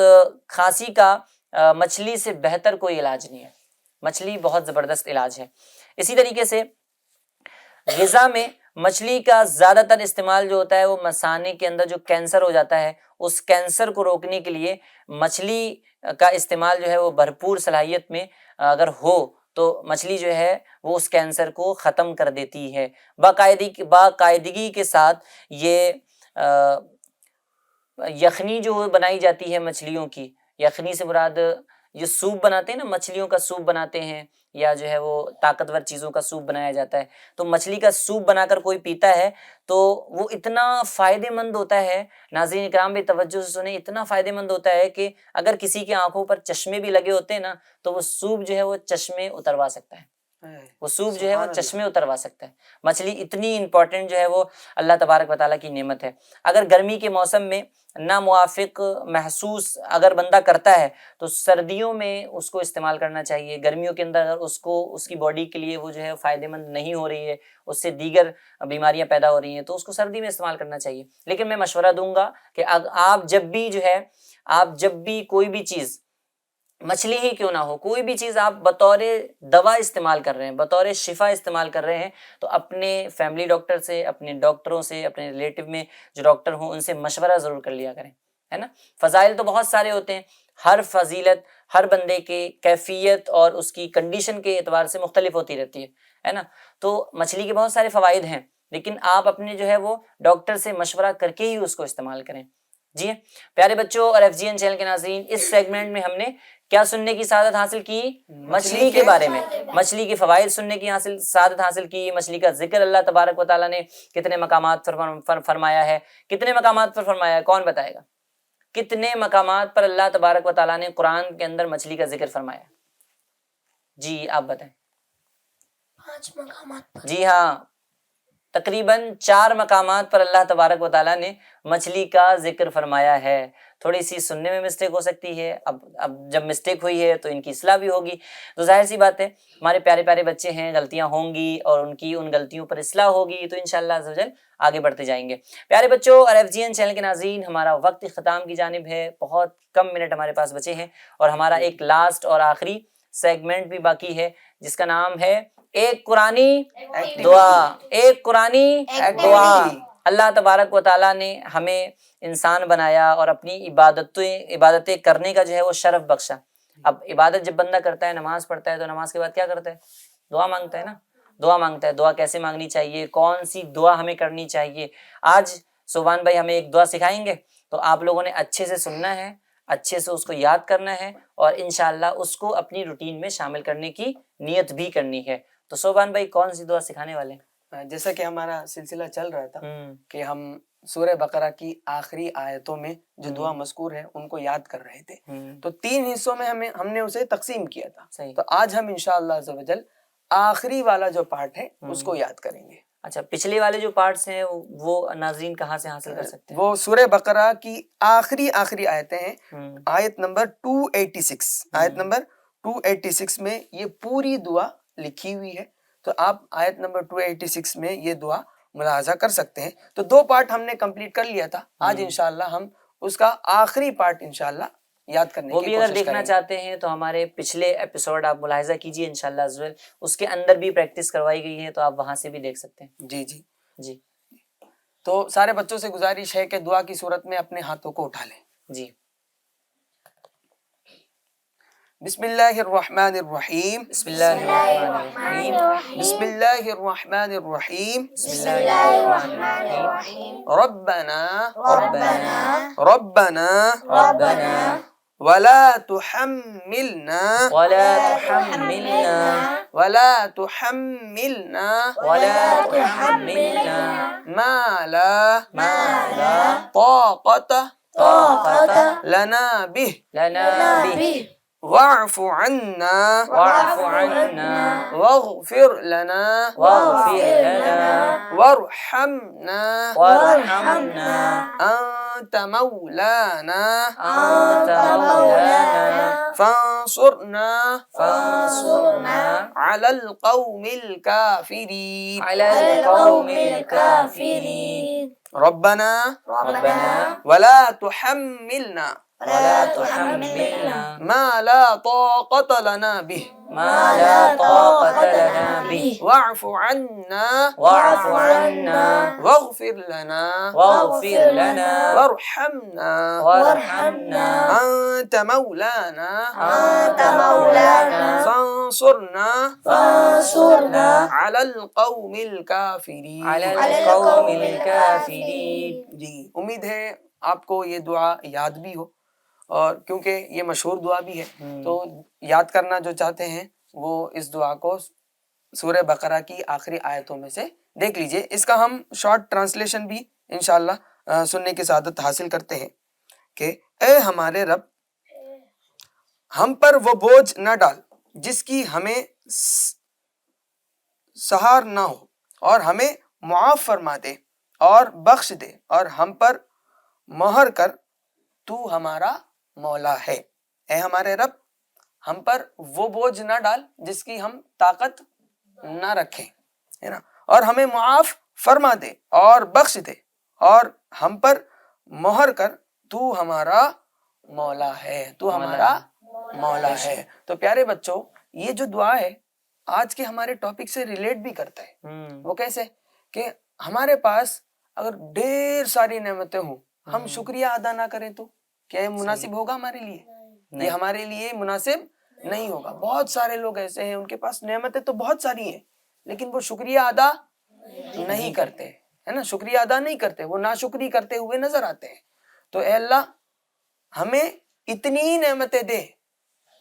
کھانسی کا مچھلی سے بہتر کوئی علاج نہیں ہے، مچھلی بہت زبردست علاج ہے۔ اسی طریقے سے غذا میں مچھلی کا زیادہ تر استعمال جو ہوتا ہے وہ مثانے کے اندر جو کینسر ہو جاتا ہے، اس کینسر کو روکنے کے لیے مچھلی کا استعمال جو ہے وہ بھرپور صلاحیت میں اگر ہو تو مچھلی جو ہے وہ اس کینسر کو ختم کر دیتی ہے۔ باقاعدگی کے ساتھ یہ یخنی جو بنائی جاتی ہے مچھلیوں کی، یخنی سے مراد یہ سوپ بناتے ہیں نا، مچھلیوں کا سوپ بناتے ہیں، یا جو ہے وہ طاقتور چیزوں کا سوپ بنایا جاتا ہے، تو مچھلی کا سوپ بنا کر کوئی پیتا ہے تو وہ اتنا فائدہ مند ہوتا ہے، ناظرین کرام بھی توجہ سے سنیں، اتنا فائدہ مند ہوتا ہے کہ اگر کسی کی آنکھوں پر چشمے بھی لگے ہوتے ہیں نا تو وہ سوپ جو ہے وہ چشمے اتروا سکتا ہے، وہ سوپ جو ہے وہ چشمے اتروا سکتا ہے۔ مچھلی اتنی امپورٹنٹ جو ہے وہ اللہ تبارک و تعالیٰ کی نعمت ہے۔ اگر گرمی کے موسم میں ناموافق محسوس اگر بندہ کرتا ہے تو سردیوں میں اس کو استعمال کرنا چاہیے۔ گرمیوں کے اندر اگر اس کی باڈی کے لیے وہ جو ہے فائدہ مند نہیں ہو رہی ہے، اس سے دیگر بیماریاں پیدا ہو رہی ہیں تو اس کو سردی میں استعمال کرنا چاہیے۔ لیکن میں مشورہ دوں گا کہ آپ جب بھی کوئی بھی چیز، مچھلی ہی کیوں نہ ہو، کوئی بھی چیز آپ بطور دوا استعمال کر رہے ہیں، بطور شفا استعمال کر رہے ہیں، تو اپنے فیملی ڈاکٹر سے، اپنے ڈاکٹروں سے، اپنے ریلیٹیو میں جو ڈاکٹر ہوں ان سے مشورہ ضرور کر لیا کریں، ہے نا۔ فضائل تو بہت سارے ہوتے ہیں، ہر فضیلت ہر بندے کے کیفیت اور اس کی کنڈیشن کے اعتبار سے مختلف ہوتی رہتی ہے نا۔ تو مچھلی کے بہت سارے فوائد ہیں، لیکن آپ اپنے جو ہے وہ ڈاکٹر سے مشورہ کر کے ہی اس کو استعمال کریں۔ جی پیارے بچوں اور FGN چینل کے ناظرین، اس سیگمنٹ میں ہم نے کیا سننے کی سعادت حاصل کی؟ مچھلی کے بارے میں، مچھلی کے فوائد سننے کی سعادت حاصل کی۔ مچھلی کا ذکر اللہ تبارک و تعالیٰ نے کتنے مقامات پر فرمایا ہے؟ کتنے مقامات پر فرمایا ہے؟ کون بتائے گا کتنے مقامات پر اللہ تبارک و تعالیٰ نے قرآن کے اندر مچھلی کا ذکر فرمایا؟ جی آپ بتائیں۔ 5 مقامات پر۔ جی ہاں، تقریباً 4 مقامات پر اللہ تبارک و تعالیٰ نے مچھلی کا ذکر فرمایا ہے۔ تھوڑی سی سننے میں مسٹیک ہو سکتی ہے، اب جب مسٹیک ہوئی ہے تو ان کی اصلاح بھی ہوگی، تو ظاہر سی بات ہے ہمارے پیارے پیارے بچے ہیں، غلطیاں ہوں گی اور ان غلطیوں پر اصلاح ہوگی، تو انشاءاللہ عز و جل آگے بڑھتے جائیں گے۔ پیارے بچوں اور FGN چینل کے ناظرین، ہمارا وقت اختتام کی جانب ہے، بہت کم منٹ ہمارے پاس بچے ہیں اور ہمارا ایک لاسٹ اور آخری سیگمنٹ بھی باقی ہے جس کا نام ہے ایک قرآنی دعا۔ ایک قرآنی دعا۔ اللہ تبارک و تعالیٰ نے ہمیں انسان بنایا اور اپنی عبادتیں کرنے کا جو ہے وہ شرف بخشا۔ اب عبادت جب بندہ کرتا ہے، نماز پڑھتا ہے، تو نماز کے بعد کیا کرتا ہے؟ دعا مانگتا ہے نا، دعا مانگتا ہے۔ دعا کیسے مانگنی چاہیے، کون سی دعا ہمیں کرنی چاہیے، آج سبحان بھائی ہمیں ایک دعا سکھائیں گے، تو آپ لوگوں نے اچھے سے سننا ہے، اچھے سے اس کو یاد کرنا ہے اور انشاءاللہ اس کو اپنی روٹین میں شامل کرنے کی نیت بھی کرنی ہے۔ تو سبحان بھائی کون سی دعا سکھانے والے ہیں؟ جیسا کہ ہمارا سلسلہ چل رہا تھا کہ ہم سورہ بقرہ کی آخری آیتوں میں جو دعا مذکور ہے ان کو یاد کر رہے تھے، تو 3 حصوں میں ہم نے اسے تقسیم کیا تھا، تو آج ہم انشاءاللہ عز و جل آخری والا جو پارٹ ہے اس کو یاد کریں گے۔ اچھا، پچھلے والے جو پارٹس ہیں وہ ناظرین کہاں سے حاصل کر سکتے ہیں؟ وہ سورہ بقرہ کی آخری آیتیں ہیں، آیت نمبر 286، آیت نمبر 286 میں یہ پوری دعا لکھی ہوئی ہے، تو آپ آیت نمبر 286 میں یہ دعا ملاحظہ کر سکتے ہیں۔ تو 2 پارٹ ہم نے کمپلیٹ کر لیا تھا، آج انشاءاللہ ہم اس کا آخری پارٹ انشاءاللہ یاد کرنے وہ کی بھی اگر کوشش دیکھنا کریں گے. چاہتے ہیں تو ہمارے پچھلے ایپیسوڈ آپ ملاحظہ کیجئے انشاءاللہ عزوجل، اس کے اندر بھی پریکٹس کروائی گئی ہے، تو آپ وہاں سے بھی دیکھ سکتے ہیں. جی جی. جی تو سارے بچوں سے گزارش ہے کہ دعا کی صورت میں اپنے ہاتھوں کو اٹھا لیں. جی. بسم اللہ الرحمن الرحیم. بسم اللہ الرحمن الرحیم. بسم اللہ الرحمن الرحیم. بسم اللہ الرحمن الرحیم. ربنا ربنا ربنا ربنا ولا تحملنا ولا تحملنا ولا تحملنا ولا تحملنا ما لا ما لا طاقة طاقة لنا به لنا به واعف عنا واعف عنا واغفر لنا واغفر لنا وارحمنا وارحمنا أنت مولانا أنت مولانا فانصرنا فانصرنا على القوم الكافرين. على القوم الكافرين. ربنا ربنا ولا تحملنا ولا تحملنا ما لا طاقة لنا به ما لا طاقة لنا به واعف عنا واعف عنا واغفر لنا واغفر لنا وارحمنا وارحمنا أنت مولانا أنت مولانا فانصرنا فانصرنا على القوم الكافرين. على القوم الكافرين. جی امید ہے آپ کو یہ دعا یاد بھی ہو، اور کیونکہ یہ مشہور دعا بھی ہے تو یاد کرنا جو چاہتے ہیں وہ اس دعا کو سورہ بقرہ کی آخری آیتوں میں سے دیکھ لیجئے. اس کا ہم شارٹ ٹرانسلیشن بھی انشاءاللہ سننے کی سعادت حاصل کرتے ہیں کہ اے ہمارے رب، ہم پر وہ بوجھ نہ ڈال جس کی ہمیں سہار نہ ہو، اور ہمیں معاف فرما دے اور بخش دے، اور ہم پر مہر کر، تو ہمارا مولا ہے. اے ہمارے رب، ہم پر وہ بوجھ نہ ڈال جس کی ہم طاقت نہ رکھیں، ہے نا، اور ہمیں معاف فرما دے اور بخش دے، اور ہم پر مہر کر، تو ہمارا مولا ہے، تو ہمارا مولا ہے. تو پیارے بچوں، یہ جو دعا ہے آج کے ہمارے ٹاپک سے ریلیٹ بھی کرتا ہے. وہ کیسے کہ ہمارے پاس اگر ڈھیر ساری نعمتیں ہوں، ہم شکریہ ادا نہ کریں تو کیا یہ مناسب ہوگا ہمارے لیے؟ یہ ہمارے لیے مناسب نہیں ہوگا. بہت سارے لوگ ایسے ہیں ان کے پاس نعمتیں تو بہت ساری ہیں لیکن وہ شکریہ ادا نہیں کرتے، ہے نا، شکریہ ادا نہیں کرتے، وہ ناشکری کرتے ہوئے نظر آتے ہیں. تو اے اللہ ہمیں اتنی ہی نعمتیں دے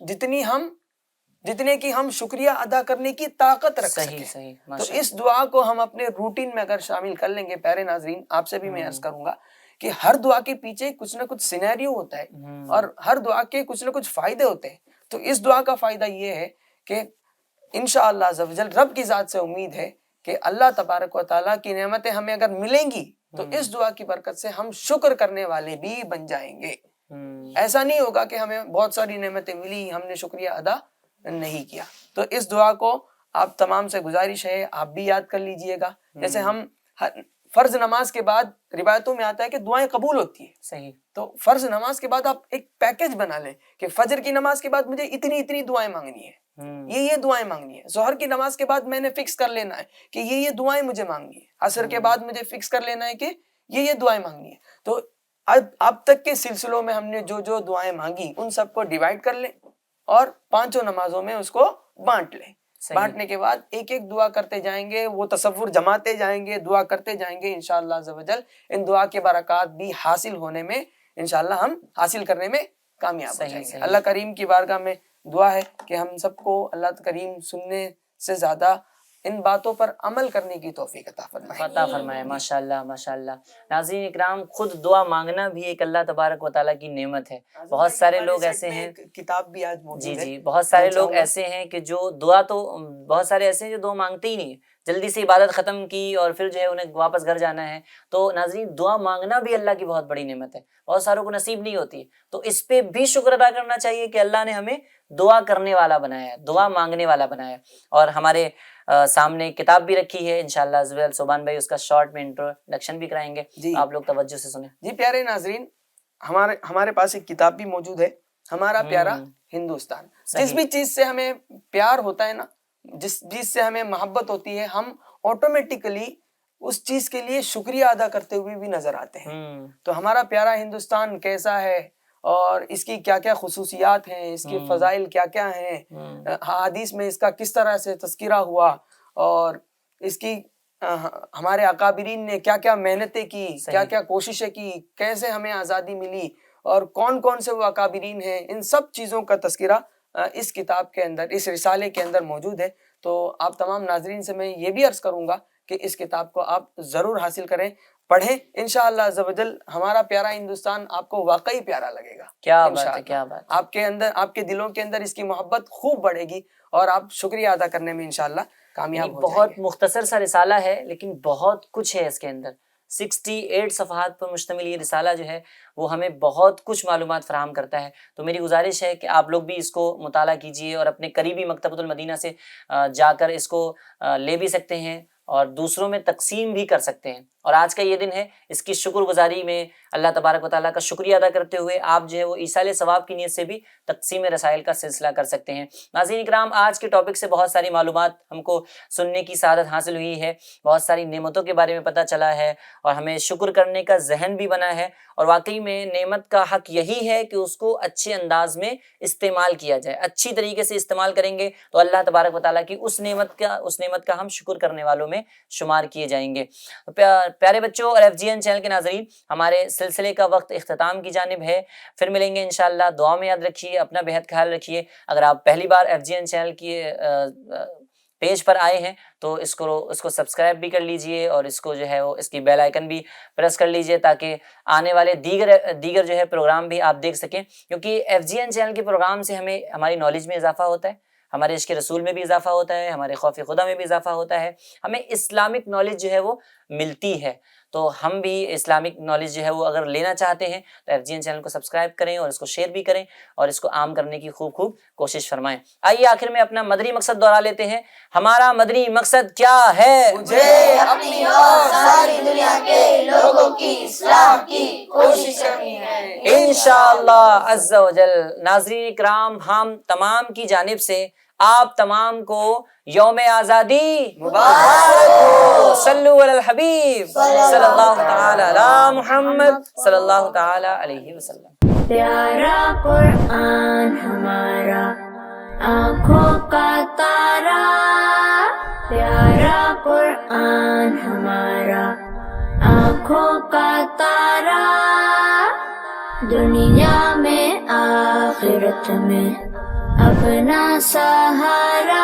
جتنے کی ہم شکریہ ادا کرنے کی طاقت رکھ سکیں. تو اس دعا کو ہم اپنے روٹین میں اگر شامل کر لیں گے، پیارے ناظرین آپ سے بھی میں عرض کروں گا کہ ہر دعا کے پیچھے کچھ نہ کچھ سینیریو ہوتا ہے اور ہر دعا کے کچھ نہ کچھ فائدے ہوتے ہیں. تو اس دعا کا فائدہ یہ ہے کہ انشاءاللہ عز و جل رب کی ذات سے امید ہے کہ اللہ تبارک و تعالیٰ کی نعمتیں ہمیں اگر ملیں گی تو اس دعا کی برکت سے ہم شکر کرنے والے بھی بن جائیں گے. ایسا نہیں ہوگا کہ ہمیں بہت ساری نعمتیں ملی، ہم نے شکریہ ادا نہیں کیا. تو اس دعا کو آپ تمام سے گزارش ہے آپ بھی یاد کر لیجئے گا. جیسے ہم فرض نماز کے بعد روایتوں میں آتا ہے کہ دعائیں قبول ہوتی ہیں. صحیح. تو فرض نماز کے بعد آپ ایک پیکج بنا لیں کہ فجر کی نماز کے بعد مجھے اتنی دعائیں مانگنی ہیں، یہ دعائیں مانگنی ہے. ظہر کی نماز کے بعد میں نے فکس کر لینا ہے کہ یہ دعائیں مجھے مانگنی ہے. عصر کے بعد مجھے فکس کر لینا ہے کہ یہ دعائیں مانگنی ہے. تو اب تک کے سلسلوں میں ہم نے جو دعائیں مانگی ان سب کو ڈیوائیڈ کر لیں اور پانچوں نمازوں میں اس کو بانٹ لیں. بانٹنے کے بعد ایک ایک دعا کرتے جائیں گے، وہ تصور جماتے جائیں گے، دعا کرتے جائیں گے. انشاءاللہ عز و جل ان دعا کے برکات بھی حاصل ہونے میں انشاءاللہ ہم حاصل کرنے میں کامیاب ہو جائیں گے. اللہ کریم کی بارگاہ میں دعا ہے کہ ہم سب کو اللہ کریم سننے سے زیادہ ان باتوں پر عمل کرنے کی توفیق عطا فرمائے. ماشاءاللہ ماشاءاللہ. ناظرین اکرام، خود دعا مانگنا بھی ایک اللہ تبارک و تعالیٰ کی نعمت ہے. بہت سارے لوگ ایسے ہیں، کتاب بھی آج موجود ہے، جی بہت سارے لوگ ایسے ہیں کہ جو دعا تو بہت سارے ایسے ہیں جو دعا مانگتے ہی نہیں، جلدی سے عبادت ختم کی اور پھر جو ہے انہیں واپس گھر جانا ہے. تو ناظرین دعا مانگنا بھی اللہ کی بہت بڑی نعمت ہے، بہت ساروں کو نصیب نہیں ہوتی ہے. تو اس پہ بھی شکر ادا کرنا چاہیے کہ اللہ نے ہمیں دعا کرنے والا بنایا، دعا مانگنے والا بنایا. اور ہمارے سامنے کتاب بھی رکھی ہے انشاءاللہ عزوجل. سبحان بھائی اس کا شارٹ میں انٹروڈکشن بھی کرائیں گے، آپ لوگ توجہ سے سنیں. جی پیارے ناظرین، ہمارے پاس ایک کتاب بھی موجود ہے، ہمارا پیارا ہندوستان. جس بھی چیز سے ہمیں پیار ہوتا ہے نا، جس چیز سے ہمیں محبت ہوتی ہے، ہم آٹومیٹیکلی اس چیز کے لیے شکریہ ادا کرتے ہوئے بھی نظر آتے ہیں. تو ہمارا پیارا ہندوستان کیسا ہے اور اس کی کیا کیا خصوصیات ہیں، اس کے فضائل کیا کیا ہیں، حدیث میں اس کا کس طرح سے تذکرہ ہوا، اور اس کی ہمارے اکابرین نے کیا کیا محنتیں کی، کیا کیا کوششیں کی، کیسے ہمیں آزادی ملی، اور کون کون سے وہ اکابرین ہیں، ان سب چیزوں کا تذکرہ اس کتاب کے اندر، اس رسالے کے اندر موجود ہے. تو آپ تمام ناظرین سے میں یہ بھی عرض کروں گا کہ اس کتاب کو آپ ضرور حاصل کریں، پڑھیں. انشاءاللہ عز و جل ہمارا پیارا ہندوستان آپ کو واقعی پیارا لگے گا. کیا بات ہے، کیا بات. آپ کے اندر، آپ کے دلوں کے اندر اس کی محبت خوب بڑھے گی، اور آپ شکریہ ادا کرنے میں انشاءاللہ کامیاب ہو جائیں گے. بہت مختصر سا رسالہ ہے لیکن بہت کچھ ہے اس کے اندر. 68 صفحات پر مشتمل یہ رسالہ جو ہے وہ ہمیں بہت کچھ معلومات فراہم کرتا ہے. تو میری گزارش ہے کہ آپ لوگ بھی اس کو مطالعہ کیجئے، اور اپنے قریبی مکتبۃ المدینہ سے جا کر اس کو لے بھی سکتے ہیں اور دوسروں میں تقسیم بھی کر سکتے ہیں. اور آج کا یہ دن ہے، اس کی شکر گزاری میں اللہ تبارک و تعالیٰ کا شکریہ ادا کرتے ہوئے آپ جو ہے وہ ایصال ثواب کی نیت سے بھی تقسیم رسائل کا سلسلہ کر سکتے ہیں. ناظرین اکرام، آج کے ٹاپک سے بہت ساری معلومات ہم کو سننے کی سعادت حاصل ہوئی ہے، بہت ساری نعمتوں کے بارے میں پتہ چلا ہے، اور ہمیں شکر کرنے کا ذہن بھی بنا ہے. اور واقعی میں نعمت کا حق یہی ہے کہ اس کو اچھے انداز میں استعمال کیا جائے. اچھی طریقے سے استعمال کریں گے تو اللہ تبارک و تعالیٰ کی اس نعمت کا ہم شکر کرنے والوں میں شمار کیے جائیں گے. پیارے بچوں اور FGN چینل کے ناظرین، ہمارے سلسلے کا وقت اختتام کی جانب ہے. پھر ملیں گے انشاءاللہ. دعا میں یاد رکھیے، اپنا بہت خیال رکھیے. اگر آپ پہلی بار FGN چینل کی پیج پر آئے ہیں تو اس کو سبسکرائب بھی کر لیجئے، اور اس کو جو ہے وہ اس کی بیل آئیکن بھی پریس کر لیجئے، تاکہ آنے والے دیگر جو ہے پروگرام بھی آپ دیکھ سکیں. کیونکہ FGN چینل کے پروگرام سے ہماری نالج میں اضافہ ہوتا ہے، ہمارے عشق رسول میں بھی اضافہ ہوتا ہے، ہمارے خوف خدا میں بھی اضافہ ہوتا ہے، ہمیں اسلامک نالج جو ہے وہ ملتی ہے. تو ہم بھی اسلامک نالج جو ہے وہ اگر لینا چاہتے ہیں تو FGN چینل کو سبسکرائب کریں، اور اس کو شیئر بھی کریں، اور اس کو عام کرنے کی خوب کوشش فرمائیں. آئیے آخر میں اپنا مدنی مقصد دہرا لیتے ہیں. ہمارا مدنی مقصد کیا ہے؟ مجھے اپنی اور ساری دنیا کے لوگوں کی اصلاح کی کوشش کرنی ہے انشاءاللہ عز و جل. ناظرین اکرام، ہم تمام کی جانب سے آپ تمام کو یوم آزادی مبارک ہو. صلو علی الحبیب صلی اللہ تعالی علی محمد صلی اللہ تعالی علیہ وسلم. پیارا قرآن ہمارا آنکھوں کا تارا، پیارا قرآن ہمارا آنکھوں کا تارا، دنیا میں آخرت میں اپنا سہارا.